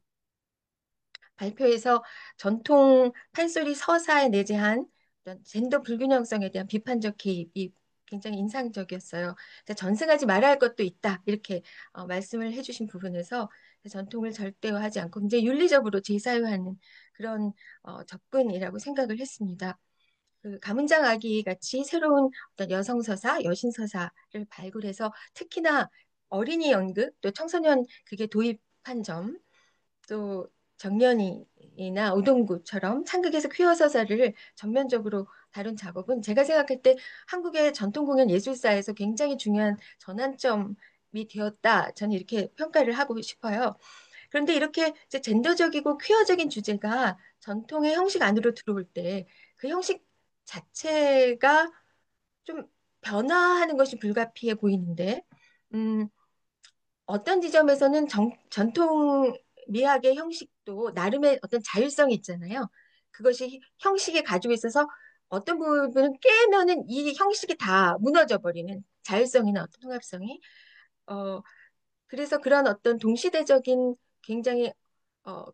발표에서 전통 판소리 서사에 내재한 어떤 젠더 불균형성에 대한 비판적 개입이 굉장히 인상적이었어요. 전승하지 말아야 할 것도 있다 이렇게 말씀을 해주신 부분에서 전통을 절대화하지 않고 굉장히 윤리적으로 재사유하는 그런 접근이라고 생각을 했습니다. 그 가문장 아기 같이 새로운 어떤 여성 서사, 여신 서사를 발굴해서 특히나 어린이 연극 또 청소년 그게 도입한 점, 또 정년이나 우동구처럼 창극에서 퀴어 서사를 전면적으로 다룬 작업은 제가 생각할 때 한국의 전통공연 예술사에서 굉장히 중요한 전환점이 되었다. 저는 이렇게 평가를 하고 싶어요. 그런데 이렇게 이제 젠더적이고 퀴어적인 주제가 전통의 형식 안으로 들어올 때 그 형식 자체가 좀 변화하는 것이 불가피해 보이는데, 음, 어떤 지점에서는 전통 미학의 형식도 나름의 어떤 자율성이 있잖아요. 그것이 형식에 가지고 있어서 어떤 부분은 깨면은 이 형식이 다 무너져 버리는 자율성이나 어떤 통합성이. 그래서 그런 어떤 동시대적인 굉장히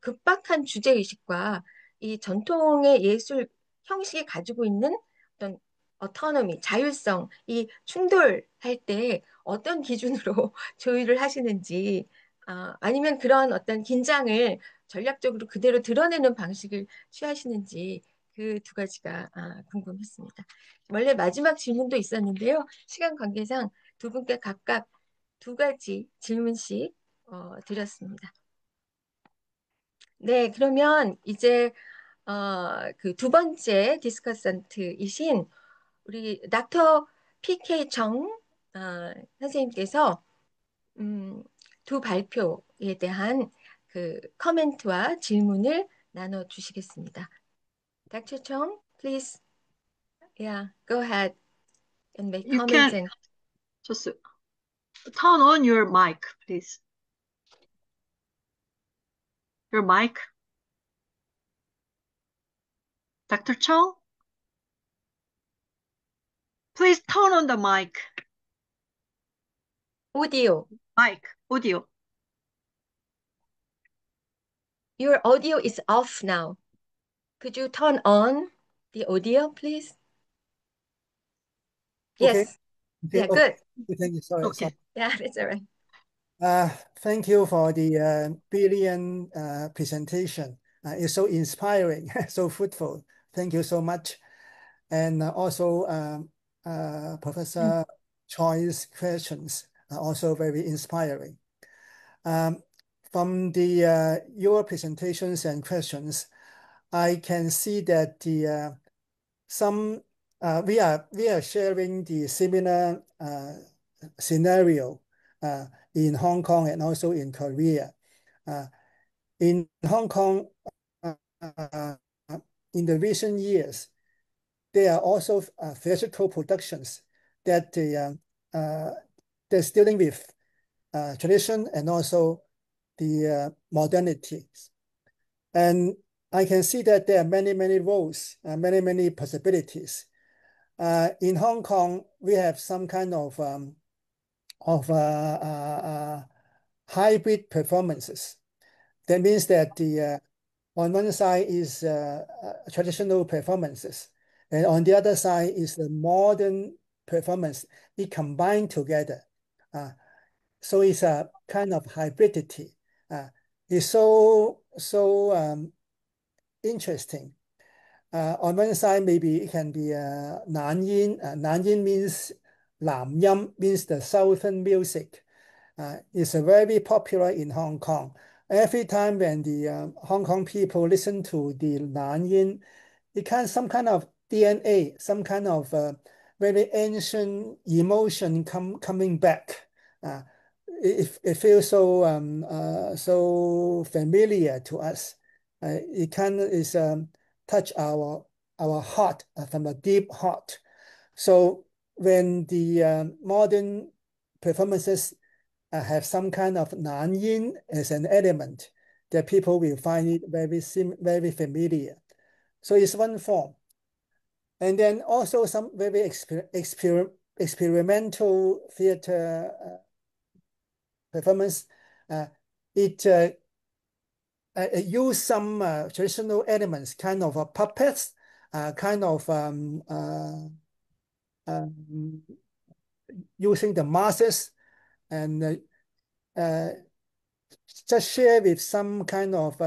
급박한 주제의식과 이 전통의 예술 형식이 가지고 있는 어떤 어토노미, 자율성, 이 충돌할 때 어떤 기준으로 조율을 하시는지, 아니면 그런 어떤 긴장을 전략적으로 그대로 드러내는 방식을 취하시는지 그 두 가지가 궁금했습니다. 원래 마지막 질문도 있었는데요. 시간 관계상 두 분께 각각 두 가지 질문씩 드렸습니다. 네, 그러면 이제 그 두 번째 디스커선트이신 우리 닥터 PK 정 선생님께서 두 발표에 대한 그 커멘트와 질문을 나눠 주시겠습니다. Dr. Chong, please, yeah, go ahead and make You comments can and just turn on your mic, please. Your mic. Dr. Chong, please turn on the mic. audio. Mic, audio. Your audio is off now. Could you turn on the audio, please? Okay. Yes. Okay. Yeah, good. Thank you. Sorry. Okay. Yeah, that's all right. Thank you for the brilliant presentation. It's so inspiring, so fruitful. Thank you so much. And also Professor Choi's questions are also very inspiring. From your presentations and questions, I can see that we are sharing the similar scenario in Hong Kong and also in Korea. In Hong Kong, in the recent years, there are also theatrical productions that that's dealing with tradition and also the modernities. And I can see that there are many roles, many possibilities. In Hong Kong, we have some kind of hybrid performances. That means that on one side is traditional performances, and on the other side is the modern performance. It combined together. So it's a kind of hybridity. It's so interesting. On one side, maybe it can be Nanyin. Nanyin means Nam Yam, means the southern music. It's very popular in Hong Kong. Every time when the Hong Kong people listen to the Nanyin, some kind of DNA, some kind of very ancient emotion coming back. It feels so familiar to us. It kind of is touch our heart from a deep heart. So when the modern performances have some kind of Nanyin as an element, that people will find it very familiar. So it's one form. And then also some very experimental theater performance. It use some traditional elements, kind of puppets, kind of using the masses, and just share with some kind of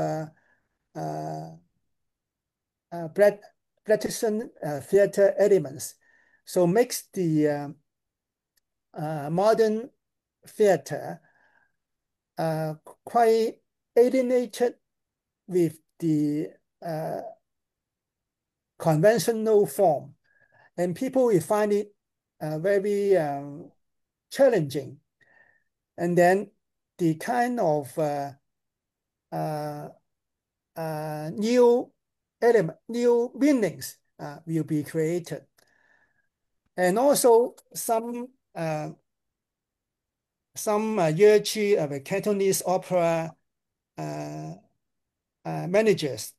Bretischen theater elements. So makes the modern theater quite alienated with the conventional form, and people will find it very challenging. And then the kind of new element, new meanings will be created. And also some Yue Qi of Cantonese opera managers,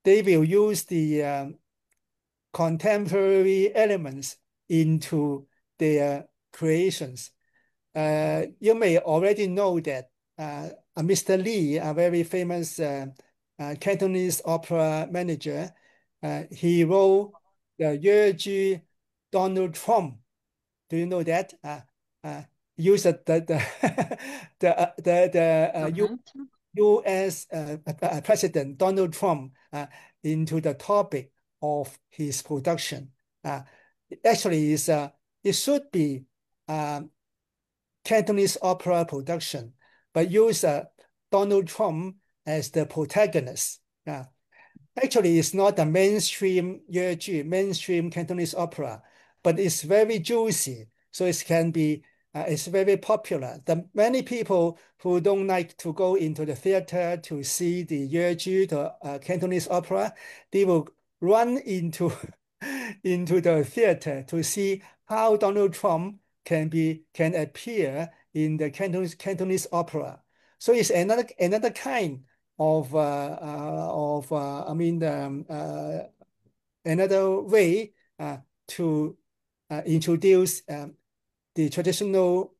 they will use the contemporary elements into their creations. You may already know that Mr. Lee, a very famous Cantonese opera manager, he wrote the Yeji Donald Trump. Do you know that? Use the U.S. President Donald Trump into the topic of his production. Actually, it should be Cantonese opera production, but use Donald Trump as the protagonist. Actually, it's not a mainstream mainstream Cantonese opera, but it's very juicy, so it can be. It's very popular. The many people who don't like to go into the theater to see the Yeji, the Cantonese opera, they will run into into the theater to see how Donald Trump can appear in the Cantonese opera. So it's another kind of another way to introduce the traditional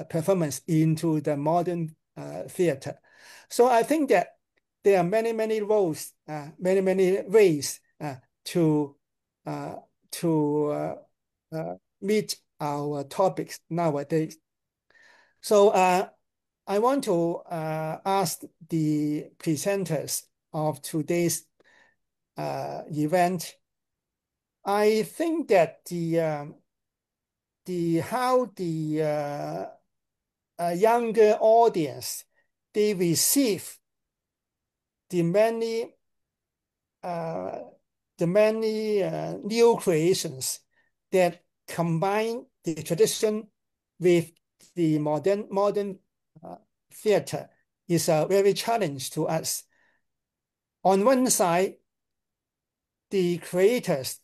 performance into the modern theater. So I think that there are many roles, many ways to meet our topics nowadays. So I want to ask the presenters of today's event. I think that how the younger audience, they receive the many new creations that combine the tradition with the modern theater is a very challenge to us. On one side, the creators,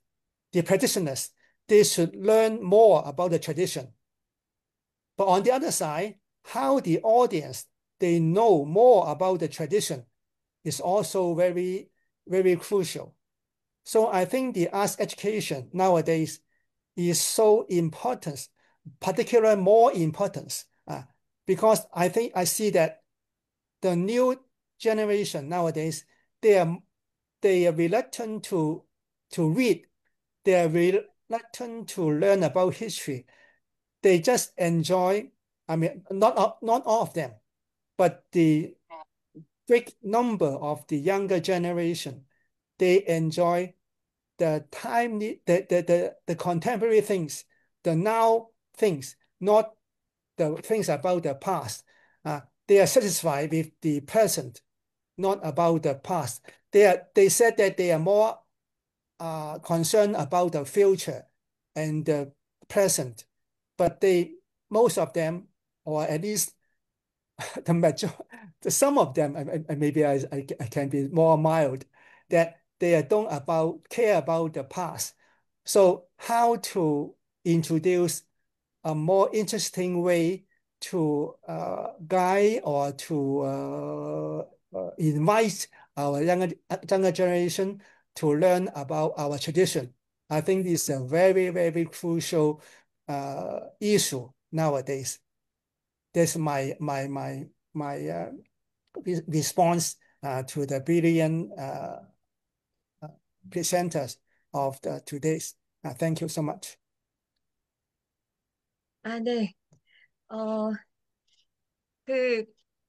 the practitioners, they should learn more about the tradition. But on the other side, how the audience, they know more about the tradition is also very crucial. So I think the arts education nowadays is so important, particularly more important, because I see that the new generation nowadays, they are reluctant to read, they are reluctant to learn about history. They just enjoy, I mean, not all of them, but the great number of the younger generation, they enjoy the contemporary things, the now things, not the things about the past. They are satisfied with the present, not about the past. They said that they are more concerned about the future and the present, but most of them, or at least some of them, maybe I can be more mild, that they don't care about the past. So how to introduce a more interesting way to guide or to invite our younger generation to learn about our tradition. I think this is a very crucial issue nowadays. That's my response to the brilliant presenters of today's. Thank you so much. 네. 그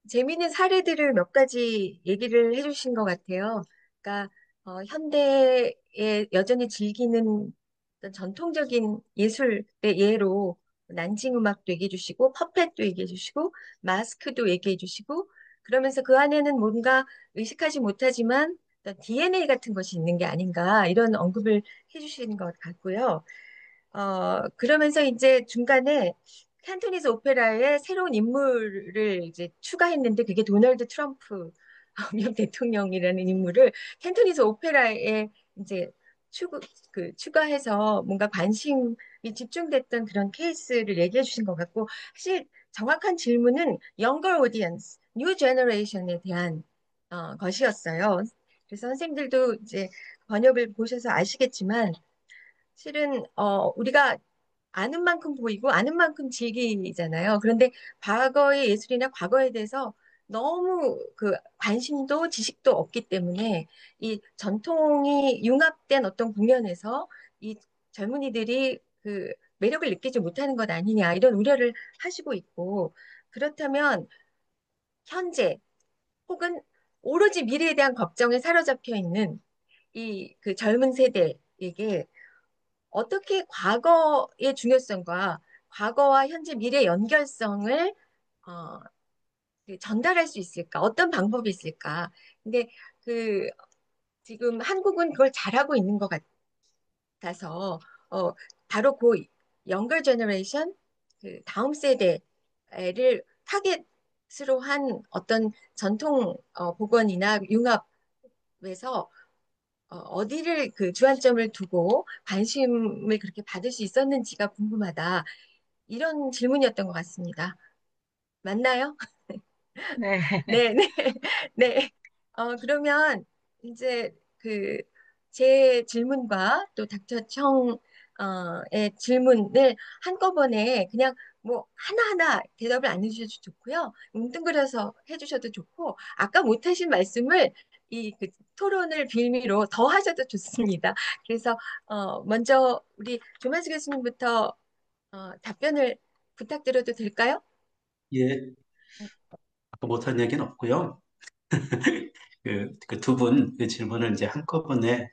재미있는 사례들을 몇 가지 얘기를 해주신 것 같아요. 그러니까 현대에 여전히 즐기는 어떤 전통적인 예술의 예로 난징 음악도 얘기해 주시고 퍼펫도 얘기해 주시고 마스크도 얘기해 주시고 그러면서 그 안에는 뭔가 의식하지 못하지만 DNA 같은 것이 있는 게 아닌가 이런 언급을 해주신 것 같고요. 그러면서 이제 중간에 캔토니즈 오페라에 새로운 인물을 이제 추가했는데 그게 도널드 트럼프 미국 대통령이라는 인물을 캔토니즈 오페라에 이제 추가해서 뭔가 관심이 집중됐던 그런 케이스를 얘기해 주신 것 같고 사실 정확한 질문은 younger audience, new generation에 대한 것이었어요. 그래서 선생님들도 이제 번역을 보셔서 아시겠지만 실은 우리가 아는 만큼 보이고 아는 만큼 즐기잖아요. 그런데 과거의 예술이나 과거에 대해서 너무 그 관심도 지식도 없기 때문에 이 전통이 융합된 어떤 공연에서 이 젊은이들이 그 매력을 느끼지 못하는 것 아니냐 이런 우려를 하시고 있고 그렇다면 현재 혹은 오로지 미래에 대한 걱정에 사로잡혀 있는 이 그 젊은 세대에게 어떻게 과거의 중요성과 과거와 현재 미래 연결성을 어, 그 전달할 수 있을까? 어떤 방법이 있을까? 근데 그 지금 한국은 그걸 잘하고 있는 것 같아서 바로 그 영걸 제너레이션 그 다음 세대를 타겟으로 한 어떤 전통 복원이나 융합에서 어디를 그 주안점을 두고 관심을 그렇게 받을 수 있었는지가 궁금하다. 이런 질문이었던 것 같습니다. 맞나요? 네. 네, 네, 네. 그러면 이제 그 제 질문과 또 닥터 청의 질문을 한꺼번에 그냥 뭐 하나하나 대답을 안 해주셔도 좋고요. 뭉뚱그려서 해주셔도 좋고, 아까 못하신 말씀을 이 그 토론을 빌미로 더 하셔도 좋습니다. 그래서 먼저 우리 조만수 교수님부터 답변을 부탁드려도 될까요? 예, 아까 못한 얘기는 없고요. 그 두 분 그 질문을 이제 한꺼번에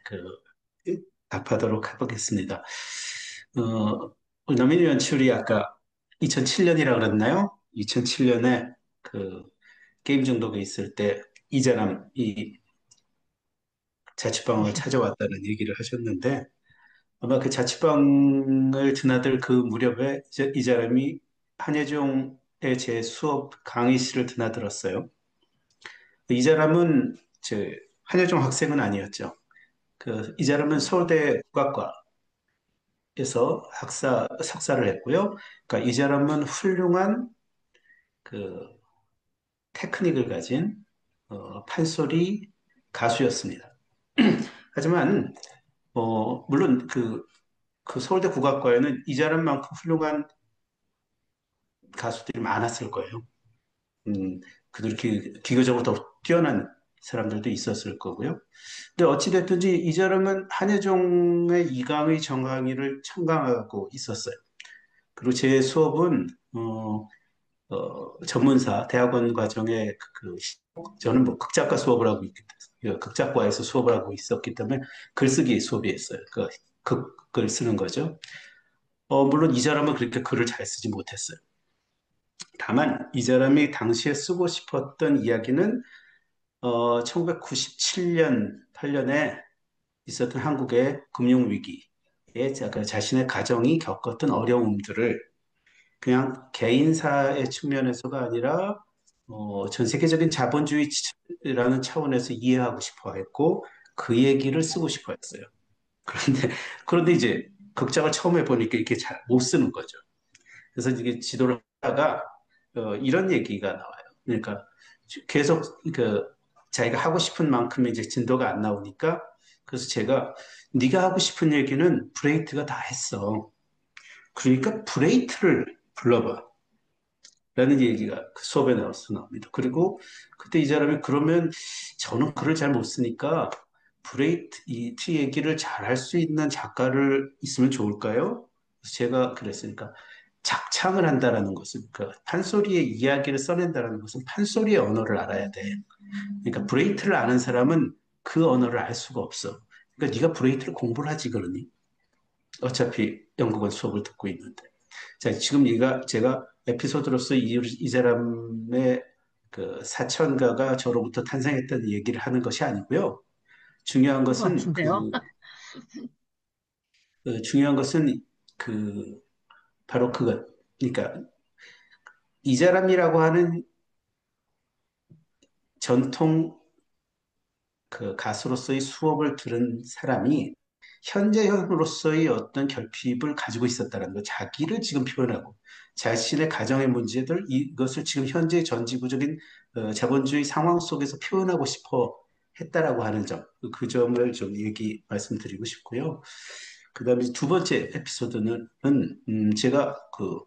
답하도록 해보겠습니다. 노민희 연출이 아까 2007년이라 그랬나요? 2007년에 그 게임 중독에 있을 때 이재남이 자취방을 찾아왔다는 얘기를 하셨는데 아마 그 자취방을 드나들 그 무렵에 이 사람이 한예종의 제 수업 강의실을 드나들었어요. 이 사람은 한예종 학생은 아니었죠. 이 사람은 서울대 국악과에서 석사를 했고요. 그러니까 이 사람은 훌륭한 그 테크닉을 가진 판소리 가수였습니다. 하지만 물론 그 서울대 국악과에는 이 사람만큼 훌륭한 가수들이 많았을 거예요. 그들이 기교적으로 더 뛰어난 사람들도 있었을 거고요. 근데 어찌됐든지 이 사람은 한예종의 이강의 정강이를 청강하고 있었어요. 그리고 제 수업은 전문사 대학원 과정에 저는 뭐 극작가 수업을 하고 극작과에서 수업을 하고 있었기 때문에 글쓰기 수업이었어요. 극글 쓰는 거죠. 물론 이 사람은 그렇게 글을 잘 쓰지 못했어요. 다만 이 사람이 당시에 쓰고 싶었던 이야기는 1997년, 8년에 있었던 한국의 금융위기에 자신의 가정이 겪었던 어려움들을 그냥 개인사의 측면에서가 아니라 전 세계적인 자본주의라는 차원에서 이해하고 싶어 했고 그 얘기를 쓰고 싶어 했어요. 그런데 이제 극작을 처음 해보니까 이렇게 잘 못 쓰는 거죠. 그래서 이게 지도를 하다가 이런 얘기가 나와요. 그러니까 계속 자기가 하고 싶은 만큼의 이제 진도가 안 나오니까 그래서 제가 네가 하고 싶은 얘기는 브레이트가 다 했어. 그러니까 브레이트를 불러봐. 라는 얘기가 그 수업에 나옵니다. 그리고 그때 이 사람이 그러면 저는 글을 잘 못 쓰니까 이 얘기를 잘 할 수 있는 작가를 있으면 좋을까요? 그래서 제가 그랬으니까 작창을 한다라는 것은 그러니까 판소리의 이야기를 써낸다라는 것은 판소리의 언어를 알아야 돼. 그러니까 브레이트를 아는 사람은 그 언어를 알 수가 없어. 그러니까 네가 브레이트를 공부를 하지 그러니? 어차피 영국어 수업을 듣고 있는데. 자, 지금 제가 에피소드로서 이 사람의 그 사천가가 저로부터 탄생했다는 얘기를 하는 것이 아니고요. 중요한 그런 것 것은 같은데요. 중요한 것은 그 바로 그것. 그러니까 이 사람이라고 하는 전통 가수로서의 수업을 들은 사람이 현재형으로서의 어떤 결핍을 가지고 있었다는 거, 자기를 지금 표현하고 자신의 가정의 문제들 이것을 지금 현재 전지구적인 자본주의 상황 속에서 표현하고 싶어 했다라고 하는 점, 그 점을 좀 말씀드리고 싶고요. 그다음에 두 번째 에피소드는 제가 그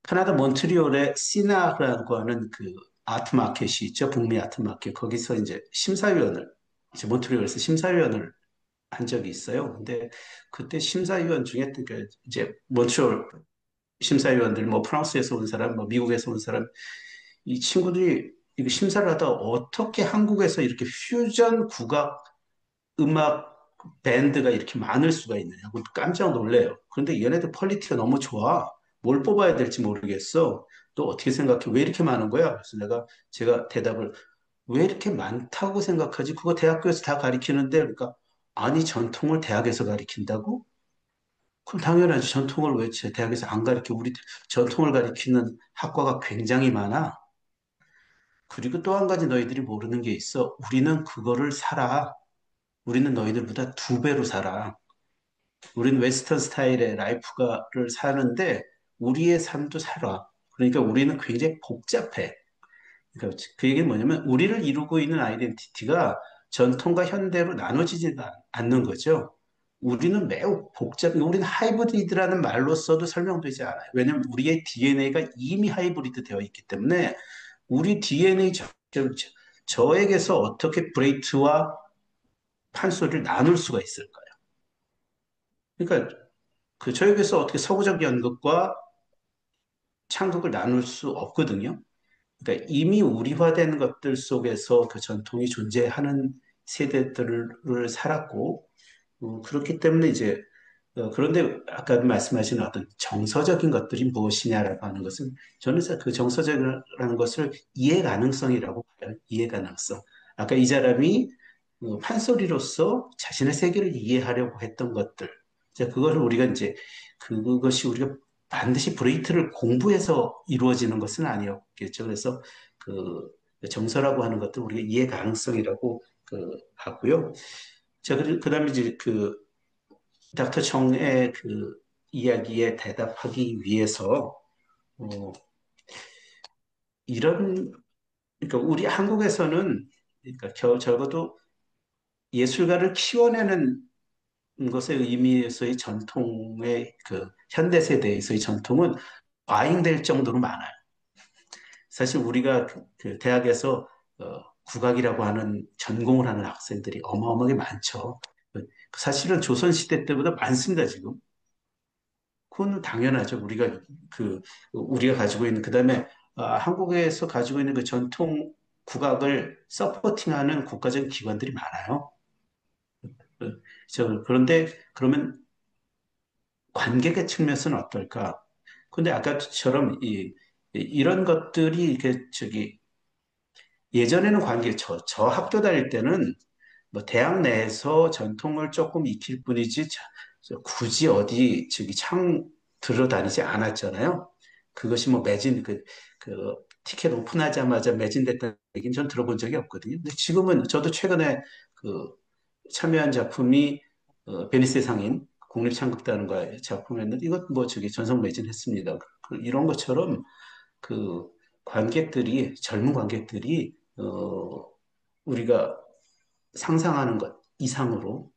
캐나다 몬트리올의 시나라고 하는 그 아트 마켓이 있죠. 북미 아트 마켓. 거기서 이제 심사위원을 이제 몬트리올에서 심사위원을 한 적이 있어요. 근데 그때 심사위원 중에 그 이제 몬트리올 심사위원들 뭐 프랑스에서 온 사람, 뭐 미국에서 온 사람 이 친구들이 이거 심사를 하다 어떻게 한국에서 이렇게 퓨전 국악 음악 밴드가 이렇게 많을 수가 있느냐고 깜짝 놀래요. 그런데 얘네들 퀄리티가 너무 좋아. 뭘 뽑아야 될지 모르겠어. 또 어떻게 생각해? 왜 이렇게 많은 거야? 그래서 제가 대답을 왜 이렇게 많다고 생각하지? 그거 대학교에서 다 가르치는데 그러니까 아니 전통을 대학에서 가르친다고? 그럼 당연하지. 전통을 왜 대학에서 안 가르쳐? 우리 전통을 가르치는 학과가 굉장히 많아. 그리고 또 한 가지 너희들이 모르는 게 있어. 우리는 그거를 살아. 우리는 너희들보다 두 배로 살아. 우리는 웨스턴 스타일의 라이프가를 사는데 우리의 삶도 살아. 그러니까 우리는 굉장히 복잡해. 그러니까 그 얘기는 뭐냐면 우리를 이루고 있는 아이덴티티가 전통과 현대로 나눠지지 않는 거죠. 우리는 매우 우리는 하이브리드라는 말로 써도 설명되지 않아요. 왜냐하면 우리의 DNA가 이미 하이브리드 되어 있기 때문에 우리 DNA 저에게서 어떻게 브레이트와 판소리를 나눌 수가 있을까요? 그러니까 그 저에게서 어떻게 서구적 연극과 창극을 나눌 수 없거든요. 그러니까 이미 우리화된 것들 속에서 그 전통이 존재하는 세대들을 살았고, 그렇기 때문에 이제, 그런데 아까 말씀하신 어떤 정서적인 것들이 무엇이냐라고 하는 것은 저는 그 정서적이라는 것을 이해 가능성이라고 봐요. 이해 가능성. 아까 이 사람이 판소리로서 자신의 세계를 이해하려고 했던 것들. 자, 그거를 우리가 이제 그것이 우리가 반드시 브레이트를 공부해서 이루어지는 것은 아니었겠죠. 그래서 그 정서라고 하는 것도 우리가 이해 가능성이라고 하고요. 자, 그다음에 이제 그 닥터 청의 그 이야기에 대답하기 위해서 어, 이런 그러니까 우리 한국에서는 그러니까 적어도 예술가를 키워내는 것의 의미에서의 전통의 그 현대 세대에서의 전통은 과잉될 정도로 많아요. 사실 우리가 그 대학에서 국악이라고 하는 전공을 하는 학생들이 어마어마하게 많죠. 사실은 조선시대 때보다 많습니다, 지금. 그건 당연하죠. 우리가 가지고 있는, 그 다음에 한국에서 가지고 있는 그 전통 국악을 서포팅하는 국가적인 기관들이 많아요. 그런데 그러면 관객의 측면에서는 어떨까? 근데 아까처럼 이런 것들이 이렇게 예전에는 저 학교 다닐 때는 뭐 대학 내에서 전통을 조금 익힐 뿐이지 굳이 어디 들어다니지 않았잖아요. 그것이 뭐 그 티켓 오픈하자마자 매진됐다는 얘기는 전 들어본 적이 없거든요. 근데 지금은 저도 최근에 그 참여한 작품이 베니스 상인 국립창극단과의 작품이었는데 이것 뭐 전성 매진했습니다. 이런 것처럼 그 젊은 관객들이 우리가 상상하는 것 이상으로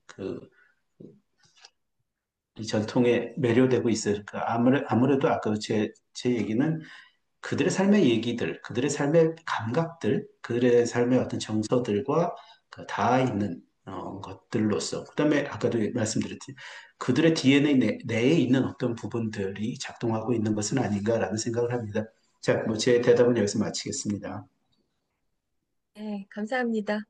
이 전통에 매료되고 있을까? 아무래도 아까 제 얘기는 그들의 삶의 얘기들, 그들의 삶의 감각들, 그들의 삶의 어떤 정서들과 닿아 있는 것들로서, 그다음에 아까도 말씀드렸지, 그들의 DNA 내에 있는 어떤 부분들이 작동하고 있는 것은 아닌가라는 생각을 합니다. 자, 뭐 제 대답은 여기서 마치겠습니다. 네, 감사합니다.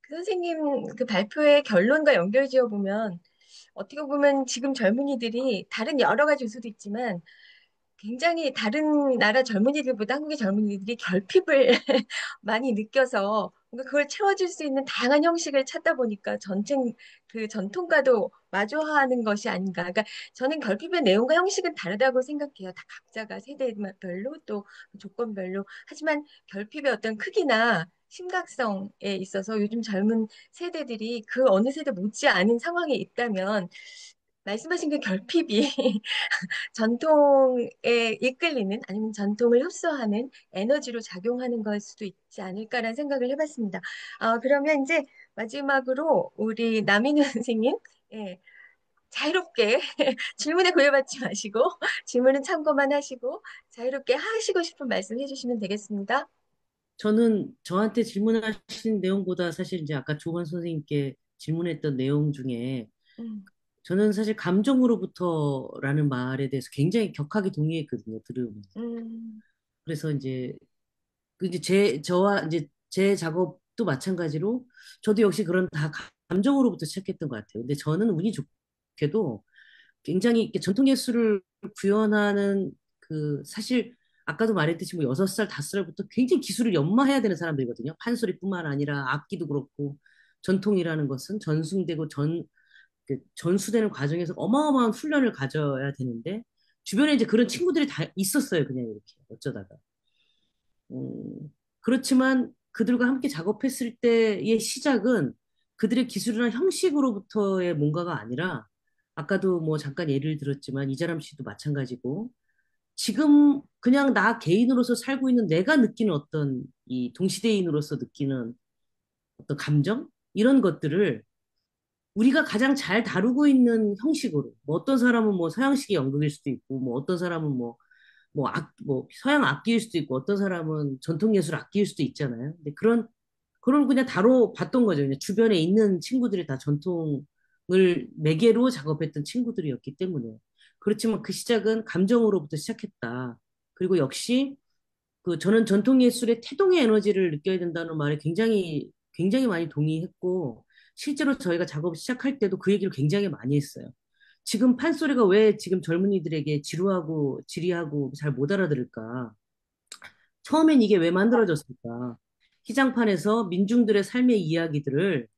그 선생님 그 발표의 결론과 연결지어 보면 어떻게 보면 지금 젊은이들이 다른 여러 가지 요소도 있지만 굉장히 다른 나라 젊은이들보다 한국의 젊은이들이 결핍을 많이 느껴서 뭔가 그걸 채워줄 수 있는 다양한 형식을 찾다 보니까 전쟁 그 전통과도 마주하는 것이 아닌가. 그러니까 저는 결핍의 내용과 형식은 다르다고 생각해요. 다 각자가 세대별로 또 조건별로. 하지만 결핍의 어떤 크기나 심각성에 있어서 요즘 젊은 세대들이 그 어느 세대 못지않은 상황에 있다면 말씀하신 그 결핍이 전통에 이끌리는 아니면 전통을 흡수하는 에너지로 작용하는 걸 수도 있지 않을까라는 생각을 해봤습니다. 그러면 이제 마지막으로 우리 남인우 선생님 예, 자유롭게 질문에 구애받지 마시고 질문은 참고만 하시고 자유롭게 하시고 싶은 말씀 해주시면 되겠습니다. 저는 저한테 질문하신 내용보다 사실 이제 아까 조건 선생님께 질문했던 내용 중에 음, 저는 사실 감정으로부터라는 말에 대해서 굉장히 격하게 동의했거든요. 들으면. 음, 그래서 이제 그 이제 저와 이제 제 작업도 마찬가지로 저도 역시 그런 다 감정으로부터 시작했던 것 같아요. 근데 저는 운이 좋게도 굉장히 이렇게 전통 예술을 구현하는 그 사실 아까도 말했듯이 뭐 6살, 5살부터 굉장히 기술을 연마해야 되는 사람들이거든요. 판소리뿐만 아니라 악기도 그렇고 전통이라는 것은 전승되고 그 전수되는 과정에서 어마어마한 훈련을 가져야 되는데 주변에 이제 그런 친구들이 다 있었어요. 그냥 이렇게 어쩌다가. 그렇지만 그들과 함께 작업했을 때의 시작은 그들의 기술이나 형식으로부터의 뭔가가 아니라 아까도 뭐 잠깐 예를 들었지만 이자람 씨도 마찬가지고 지금 그냥 나 개인으로서 살고 있는 내가 느끼는 어떤 이 동시대인으로서 느끼는 어떤 감정 이런 것들을 우리가 가장 잘 다루고 있는 형식으로 뭐 어떤 사람은 뭐 서양식의 연극일 수도 있고 뭐 어떤 사람은 뭐 서양 악기일 수도 있고 어떤 사람은 전통 예술 악기일 수도 있잖아요. 근데 그런 그냥 다뤄봤던 거죠. 그냥 주변에 있는 친구들이 다 전통을 매개로 작업했던 친구들이었기 때문에. 그렇지만 그 시작은 감정으로부터 시작했다. 그리고 역시 그 저는 전통 예술의 태동의 에너지를 느껴야 된다는 말에 굉장히 많이 동의했고 실제로 저희가 작업 시작할 때도 그 얘기를 굉장히 많이 했어요. 지금 판소리가 왜 지금 젊은이들에게 지루하고 지리하고 잘 못 알아들을까? 처음엔 이게 왜 만들어졌을까? 희장판에서 민중들의 삶의 이야기들을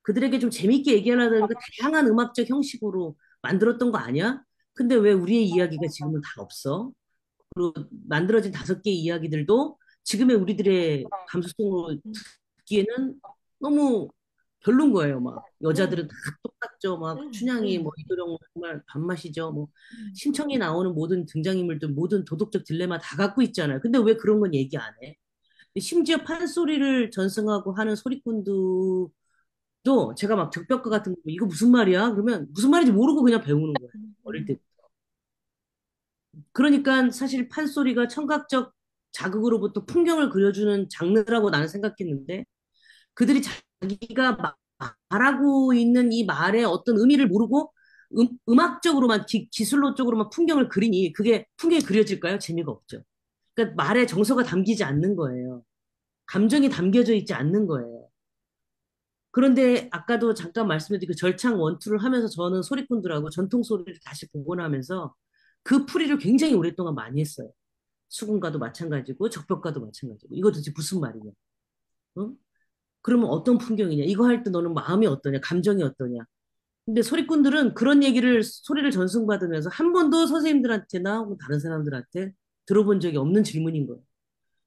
그들에게 좀 재밌게 얘기하려니까 다양한 음악적 형식으로 만들었던 거 아니야? 근데 왜 우리의 이야기가 지금은 다 없어? 그리고 만들어진 5개의 이야기들도 지금의 우리들의 감수성으로 음, 듣기에는 너무 별론 거예요. 막 음, 여자들은 다 똑같죠. 막 음, 춘향이 음, 뭐 이도령 정말 밥맛이죠. 뭐 음, 심청이 나오는 모든 등장인물들 모든 도덕적 딜레마 다 갖고 있잖아요. 근데 왜 그런 건 얘기 안 해? 심지어 판소리를 전승하고 하는 소리꾼도 제가 막 적벽가 같은 거 이거 무슨 말이야? 그러면 무슨 말인지 모르고 그냥 배우는 거예요. 어릴 음, 때. 그러니까 사실 판소리가 청각적 자극으로부터 풍경을 그려주는 장르라고 나는 생각했는데 그들이 자기가 말하고 있는 이 말의 어떤 의미를 모르고 음악적으로만 기술로 쪽으로만 풍경을 그리니 그게 풍경이 그려질까요? 재미가 없죠. 그러니까 말에 정서가 담기지 않는 거예요. 감정이 담겨져 있지 않는 거예요. 그런데 아까도 잠깐 말씀드린 그 절창 원투를 하면서 저는 소리꾼들하고 전통 소리를 다시 복원하면서 그 풀이를 굉장히 오랫동안 많이 했어요. 수군가도 마찬가지고 적벽가도 마찬가지고 이거 도대체 무슨 말이냐? 어? 그러면 어떤 풍경이냐? 이거 할 때 너는 마음이 어떠냐? 감정이 어떠냐? 근데 소리꾼들은 그런 얘기를 소리를 전승받으면서 한 번도 선생님들한테나 혹은 다른 사람들한테 들어본 적이 없는 질문인 거예요.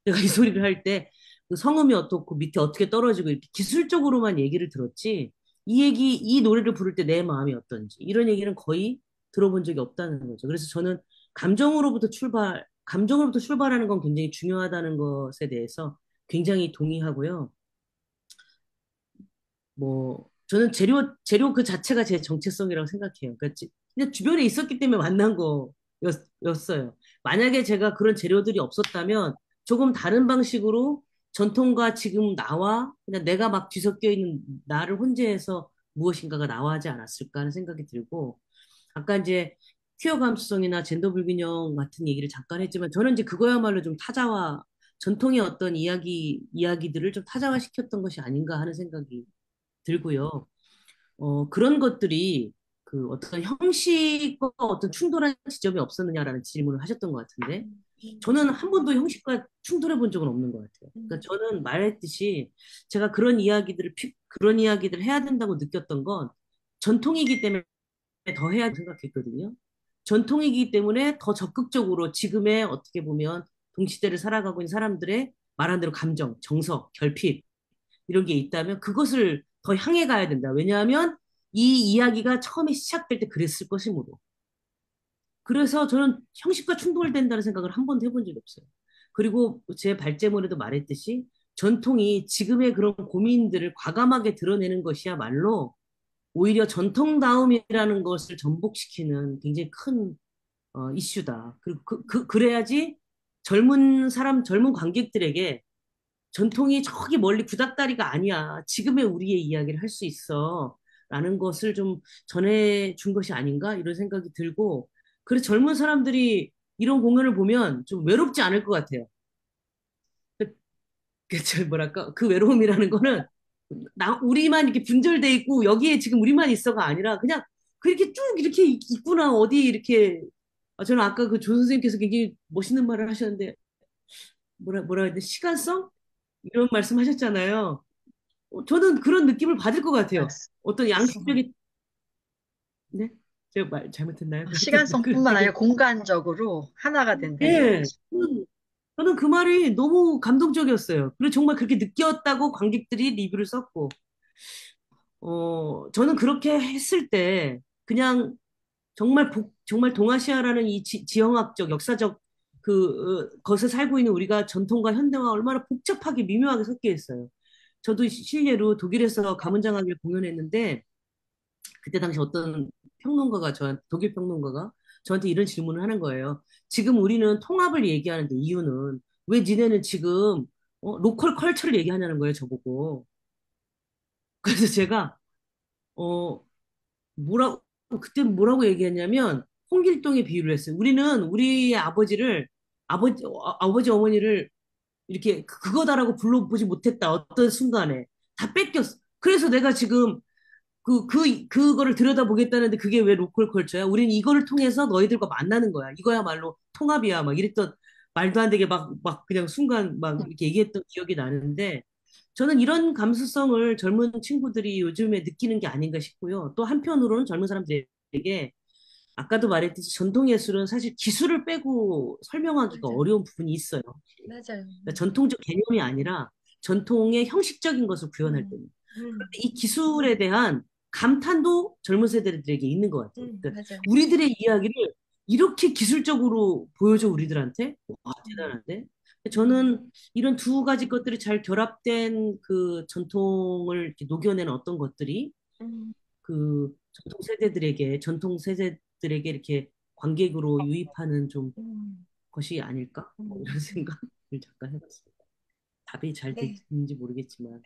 내가 이 소리를 할 때 그 성음이 어떻고 밑에 어떻게 떨어지고 이렇게 기술적으로만 얘기를 들었지 이 노래를 부를 때 내 마음이 어떤지 이런 얘기는 거의 들어본 적이 없다는 거죠. 그래서 저는 감정으로부터 출발하는 건 굉장히 중요하다는 것에 대해서 굉장히 동의하고요. 뭐 저는 재료 그 자체가 제 정체성이라고 생각해요. 그러니까 그냥 주변에 있었기 때문에 만난 거였어요. 만약에 제가 그런 재료들이 없었다면 조금 다른 방식으로 전통과 지금 나와 그냥 내가 막 뒤섞여 있는 나를 혼재해서 무엇인가가 나와하지 않았을까 하는 생각이 들고 아까 이제 퀴어 감수성이나 젠더 불균형 같은 얘기를 잠깐 했지만 저는 이제 그거야말로 좀 타자와 전통의 어떤 이야기들을 좀 타자화시켰던 것이 아닌가 하는 생각이 들고요. 그런 것들이 그 어떤 형식과 어떤 충돌한 지점이 없었느냐라는 질문을 하셨던 것 같은데, 저는 한 번도 형식과 충돌해 본 적은 없는 것 같아요. 그러니까 저는 말했듯이 제가 그런 이야기들을 해야 된다고 느꼈던 건 전통이기 때문에 더 해야 생각했거든요. 전통이기 때문에 더 적극적으로 지금의 어떻게 보면 동시대를 살아가고 있는 사람들의 말한 대로 감정, 정서, 결핍, 이런 게 있다면 그것을 더 향해 가야 된다. 왜냐하면 이 이야기가 처음에 시작될 때 그랬을 것이므로. 그래서 저는 형식과 충돌된다는 생각을 한 번도 해본 적이 없어요. 그리고 제 발제문에도 말했듯이 전통이 지금의 그런 고민들을 과감하게 드러내는 것이야말로 오히려 전통다움이라는 것을 전복시키는 굉장히 큰 이슈다. 그리고 그래야지 젊은 관객들에게 전통이 저기 멀리 구닥다리가 아니야. 지금의 우리의 이야기를 할 수 있어. 라는 것을 좀 전해준 것이 아닌가? 이런 생각이 들고, 그래서 젊은 사람들이 이런 공연을 보면 좀 외롭지 않을 것 같아요. 뭐랄까, 그 외로움이라는 거는 우리만 이렇게 분절돼 있고 여기에 지금 우리만 있어가 아니라 그냥 그렇게 쭉 이렇게 있구나. 어디 이렇게 저는 아까 그 조 선생님께서 굉장히 멋있는 말을 하셨는데 뭐라 해야 돼? 시간성? 이런 말씀하셨잖아요. 저는 그런 느낌을 받을 것 같아요. 어떤 양식적인 네? 제가 말 잘못했나요? 시간성뿐만 되게 아니라 공간적으로 하나가 된다는 예. 거죠. 저는 그 말이 너무 감동적이었어요. 그리고 정말 그렇게 느꼈다고 관객들이 리뷰를 썼고, 저는 그렇게 했을 때 그냥 정말 동아시아라는 이 지형학적, 역사적 것을 살고 있는 우리가 전통과 현대와 얼마나 복잡하게 미묘하게 섞여 있어요. 저도 실례로 독일에서 가문장학을 공연했는데 그때 당시 어떤 독일 평론가가 저한테 이런 질문을 하는 거예요. 지금 우리는 통합을 얘기하는데 이유는 왜 니네는 지금 로컬 컬처를 얘기하냐는 거예요, 저보고. 그래서 제가 어 뭐라고 그때 뭐라고 얘기했냐면 홍길동의 비유를 했어요. 우리는 우리의 아버지 어머니를 이렇게 그거다라고 불러보지 못했다. 어떤 순간에 다 뺏겼어. 그래서 내가 지금 그거를 들여다보겠다는데 그게 왜 로컬 컬처야? 우리는 이거를 통해서 너희들과 만나는 거야. 이거야말로 통합이야. 막 이랬던 말도 안 되게 막 그냥 순간 막 이렇게 얘기했던 기억이 나는데 저는 이런 감수성을 젊은 친구들이 요즘에 느끼는 게 아닌가 싶고요. 또 한편으로는 젊은 사람들에게 아까도 말했듯이 전통 예술은 사실 기술을 빼고 설명하기가 맞아요. 어려운 부분이 있어요. 맞아요. 그러니까 전통적 개념이 아니라 전통의 형식적인 것을 구현할 때는. 음, 이 기술에 대한 감탄도 젊은 세대들에게 있는 것 같아요. 그러니까 맞아요. 우리들의 이야기를 이렇게 기술적으로 보여줘 우리들한테 와 대단한데 저는 이런 두 가지 것들이 잘 결합된 그 전통을 이렇게 녹여내는 어떤 것들이 음, 그 전통 세대들에게 이렇게 관객으로 유입하는 좀 음, 것이 아닐까 뭐 이런 음. 생각을 잠깐 해봤습니다. 답이 잘 네, 됐는지 모르겠지만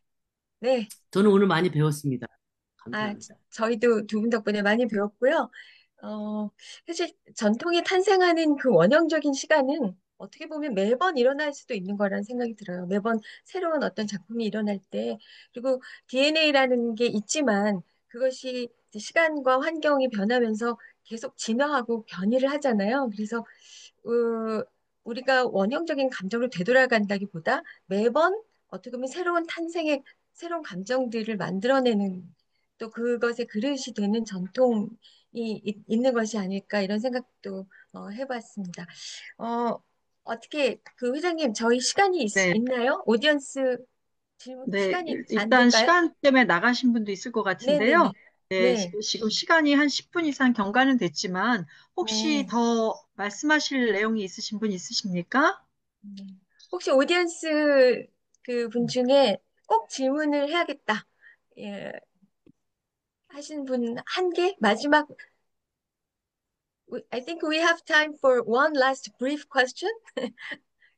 네. 저는 오늘 많이 배웠습니다. 아, 감사합니다. 저희도 두 분 덕분에 많이 배웠고요. 사실 전통이 탄생하는 그 원형적인 시간은 어떻게 보면 매번 일어날 수도 있는 거라는 생각이 들어요. 매번 새로운 어떤 작품이 일어날 때, 그리고 DNA라는 게 있지만 그것이 이제 시간과 환경이 변하면서 계속 진화하고 변이를 하잖아요. 그래서 우리가 원형적인 감정을 되돌아간다기보다 매번 어떻게 보면 새로운 탄생의 새로운 감정들을 만들어내는 또 그것의 그릇이 되는 전통이 있는 것이 아닐까 이런 생각도 해봤습니다. 어, 어떻게 그 회장님 저희 시간이 네, 있나요? 오디언스 질문 네. 시간이 안 일단 될까요? 시간 때문에 나가신 분도 있을 것 같은데요. 네네네. 네, 네. 지금 시간이 한 10분 이상 경과는 됐지만 혹시 네. 더 말씀하실 내용이 있으신 분 있으십니까? 네. 혹시 오디언스 그 분 중에 꼭 질문을 해야겠다. 예, 하신 분 한 개? 마지막 I think we have time for one last brief question.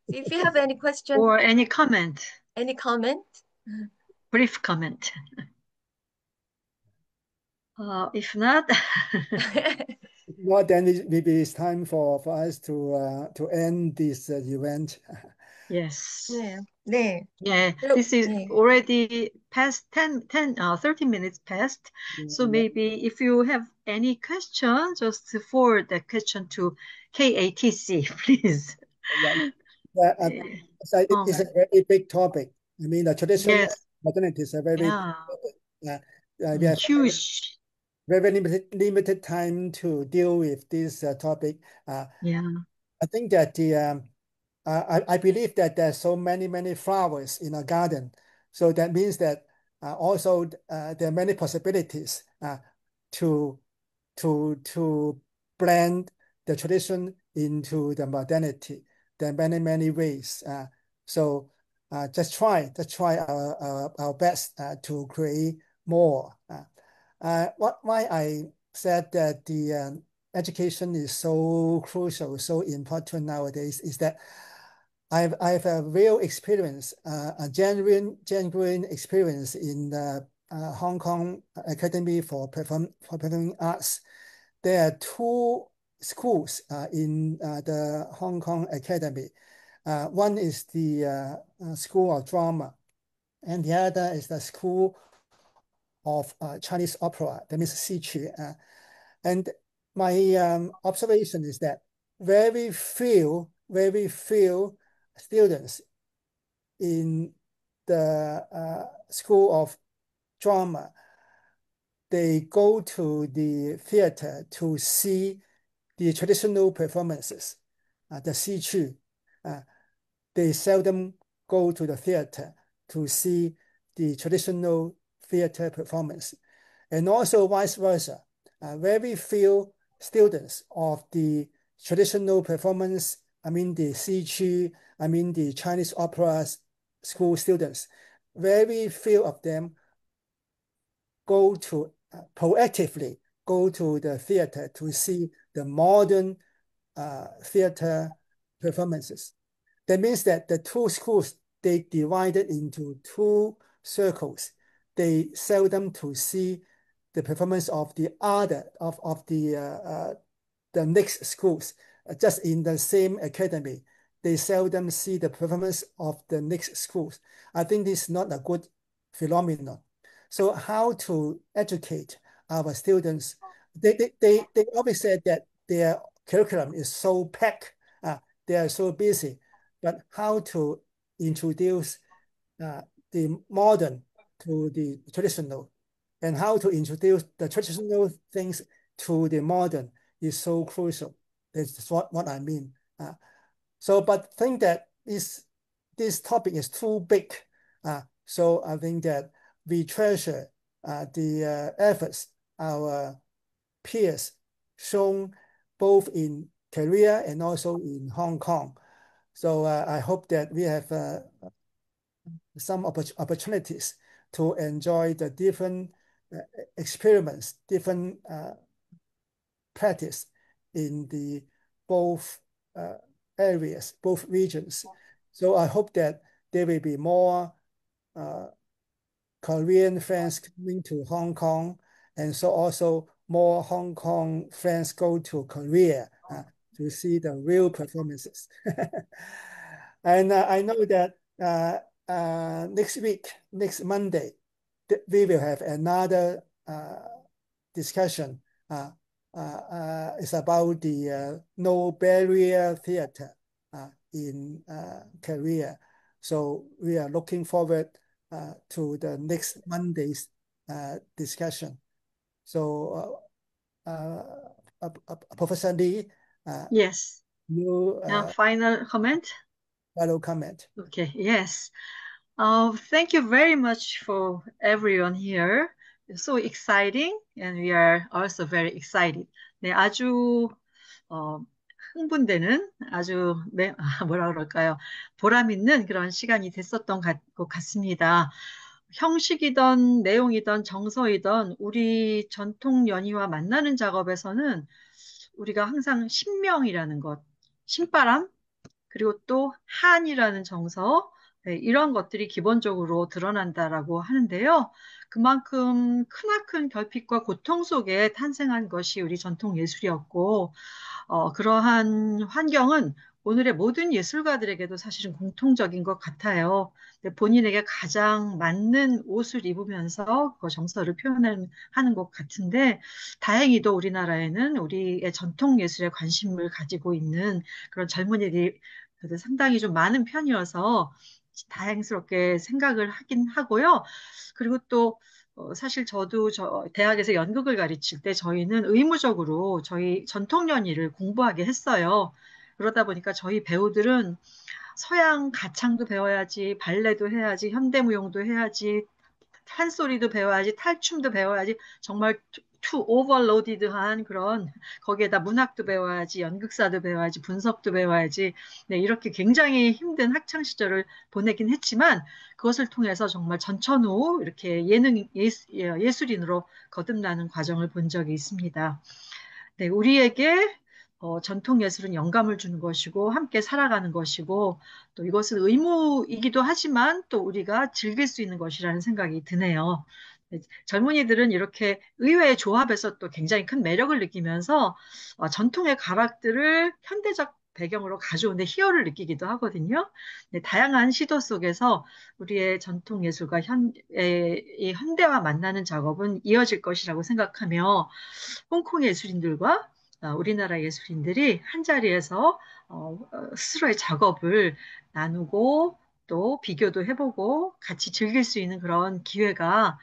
If you have any question, Or any comment? any comment? Brief comment. If not, Well, then maybe it's time for us to end this event. yes. 네, 네. Yeah, 그럼, this is 네. already past 30 minutes past. So maybe if you have any question, just forward the question to KATC, please. Yeah, Eh, so it's a very big topic. I mean, the tradition and yes, modernity is a very big yeah, topic. We have huge. very limited time to deal with this topic. Yeah, I think that I believe that there's so many flowers in a garden. So that means that also there are many possibilities to to blend the tradition into the modernity. There are many ways. So just try our best to create more. Why I said that the education is so crucial, so important nowadays is that I've a real experience, a genuine experience in the Hong Kong Academy for Performing Arts. There are two schools in the Hong Kong Academy. One is the School of Drama, and the other is the School of Chinese Opera, that means Siqu. And my observation is that very few students in the School of Drama, they go to the theater to see the traditional performances, the Siqu. They seldom go to the theater to see the traditional theater performance. And also vice versa. Very few students of the traditional performance, I mean the Siqu, I mean the Chinese opera school students, very few of them go to proactively go to the theater to see the modern theater performances. That means that the two schools, they divided into two circles. They seldom to see the performance of the other of the next schools just in the same academy. They seldom see the performance of the next schools. I think this is not a good phenomenon. So how to educate our students? They always said that their curriculum is so packed, they are so busy, but how to introduce the modern to the traditional, and how to introduce the traditional things to the modern is so crucial. That's what I mean. But think that this topic is too big. So I think that we treasure the efforts our peers shown both in Korea and also in Hong Kong. So I hope that we have some opportunities to enjoy the different experiments, different practice in the both areas, both regions. So I hope that there will be more Korean friends coming to Hong Kong, and so also more Hong Kong friends go to Korea to see the real performances. And I know that next week, next Monday, we will have another discussion. It's about the No Barrier Theater in Korea. So we are looking forward to the next Monday's discussion. So, Professor Lee, Yes. you Now, final comment? final comment. Okay, yes. Thank you very much for everyone here. It's so exciting, and we are also very excited. 네, 아주 흥분되는 아주 뭐라 그럴까요? 보람 있는 그런 시간이 됐었던 것 같습니다. 형식이든 내용이든 정서이든 우리 전통 연희와 만나는 작업에서는 우리가 항상 신명이라는 것, 신바람, 그리고 또 한이라는 정서, 네, 이런 것들이 기본적으로 드러난다라고 하는데요. 그만큼 크나큰 결핍과 고통 속에 탄생한 것이 우리 전통 예술이었고, 그러한 환경은 오늘의 모든 예술가들에게도 사실은 공통적인 것 같아요. 본인에게 가장 맞는 옷을 입으면서 그 정서를 표현하는 것 같은데, 다행히도 우리나라에는 우리의 전통 예술에 관심을 가지고 있는 그런 젊은이들이 그래도 상당히 좀 많은 편이어서 다행스럽게 생각을 하긴 하고요. 그리고 또 사실 저도 대학에서 연극을 가르칠 때 저희는 의무적으로 저희 전통 연희를 공부하게 했어요. 그러다 보니까 저희 배우들은 서양 가창도 배워야지, 발레도 해야지, 현대무용도 해야지, 판소리도 배워야지, 탈춤도 배워야지, 정말 투 오버로디드한 그런 거기에다 문학도 배워야지, 연극사도 배워야지, 분석도 배워야지. 네, 이렇게 굉장히 힘든 학창 시절을 보내긴 했지만 그것을 통해서 정말 전천후 이렇게 예술인으로 거듭나는 과정을 본 적이 있습니다. 네, 우리에게 전통 예술은 영감을 주는 것이고 함께 살아가는 것이고 또 이것은 의무이기도 하지만 또 우리가 즐길 수 있는 것이라는 생각이 드네요. 네, 젊은이들은 이렇게 의외의 조합에서 또 굉장히 큰 매력을 느끼면서 전통의 가락들을 현대적 배경으로 가져오는데 희열을 느끼기도 하거든요. 네, 다양한 시도 속에서 우리의 전통 예술과 이 현대와 만나는 작업은 이어질 것이라고 생각하며 홍콩 예술인들과 우리나라 예술인들이 한 자리에서 스스로의 작업을 나누고 또 비교도 해보고 같이 즐길 수 있는 그런 기회가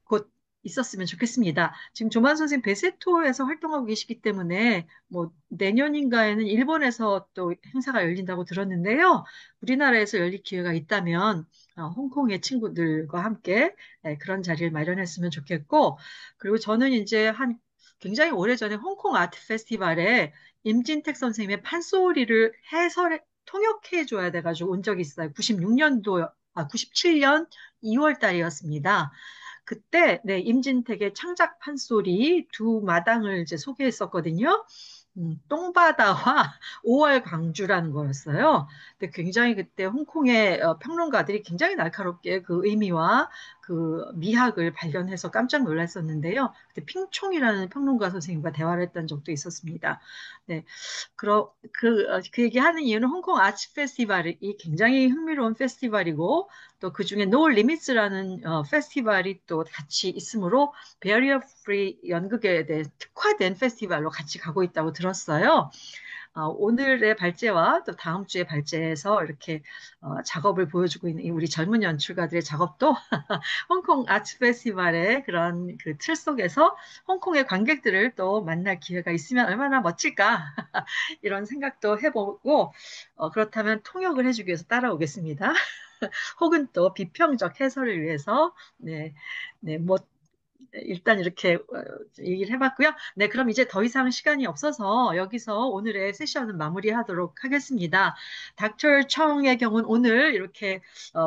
곧 있었으면 좋겠습니다. 지금 조만 선생님 베세토에서 활동하고 계시기 때문에 뭐 내년인가에는 일본에서 또 행사가 열린다고 들었는데요. 우리나라에서 열릴 기회가 있다면 홍콩의 친구들과 함께 그런 자리를 마련했으면 좋겠고 그리고 저는 이제 한 굉장히 오래전에 홍콩 아트 페스티벌에 임진택 선생님의 판소리를 통역해 줘야 돼가지고 온 적이 있어요. 97년 2월 달이었습니다. 그때 네, 임진택의 창작 판소리 두 마당을 이제 소개했었거든요. 똥바다와 5월 광주라는 거였어요. 근데 굉장히 그때 홍콩의 평론가들이 굉장히 날카롭게 그 의미와 그 미학을 발견해서 깜짝 놀랐었는데요. 그때 핑총이라는 평론가 선생님과 대화를 했던 적도 있었습니다. 네, 그 얘기하는 이유는 홍콩 아츠 페스티벌이 굉장히 흥미로운 페스티벌이고 또 그중에 No Limits라는 페스티벌이 또 같이 있으므로 베리어 프리 연극에 대해 특화된 페스티벌로 같이 가고 있다고 들었어요. 오늘의 발제와 또 다음 주의 발제에서 이렇게 작업을 보여주고 있는 우리 젊은 연출가들의 작업도 홍콩 아트 페스티벌의 그런 그 틀 속에서 홍콩의 관객들을 또 만날 기회가 있으면 얼마나 멋질까 이런 생각도 해보고 그렇다면 통역을 해주기 위해서 따라오겠습니다. 혹은 또 비평적 해설을 위해서 네, 네, 뭐 일단 이렇게 얘기를 해봤고요. 네, 그럼 이제 더 이상 시간이 없어서 여기서 오늘의 세션은 마무리하도록 하겠습니다. 닥터 청의 경우는 오늘 이렇게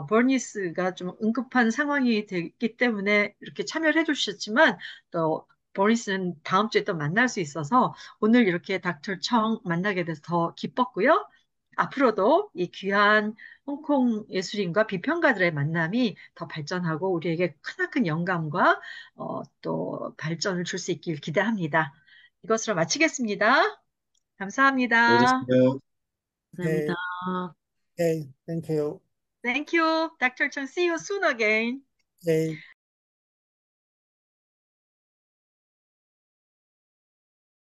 버니스가 좀 응급한 상황이 됐기 때문에 이렇게 참여를 해주셨지만 또 버니스는 다음 주에 또 만날 수 있어서 오늘 이렇게 닥터 청 만나게 돼서 더 기뻤고요. 앞으로도 이 귀한 홍콩 예술인과 비평가들의 만남이 더 발전하고 우리에게 크나큰 영감과 또 발전을 줄 수 있길 기대합니다. 이것으로 마치겠습니다. 감사합니다. 알겠습니다. 감사합니다. Okay, okay, thank you. Thank you, Dr. Chung. See you soon again. Okay.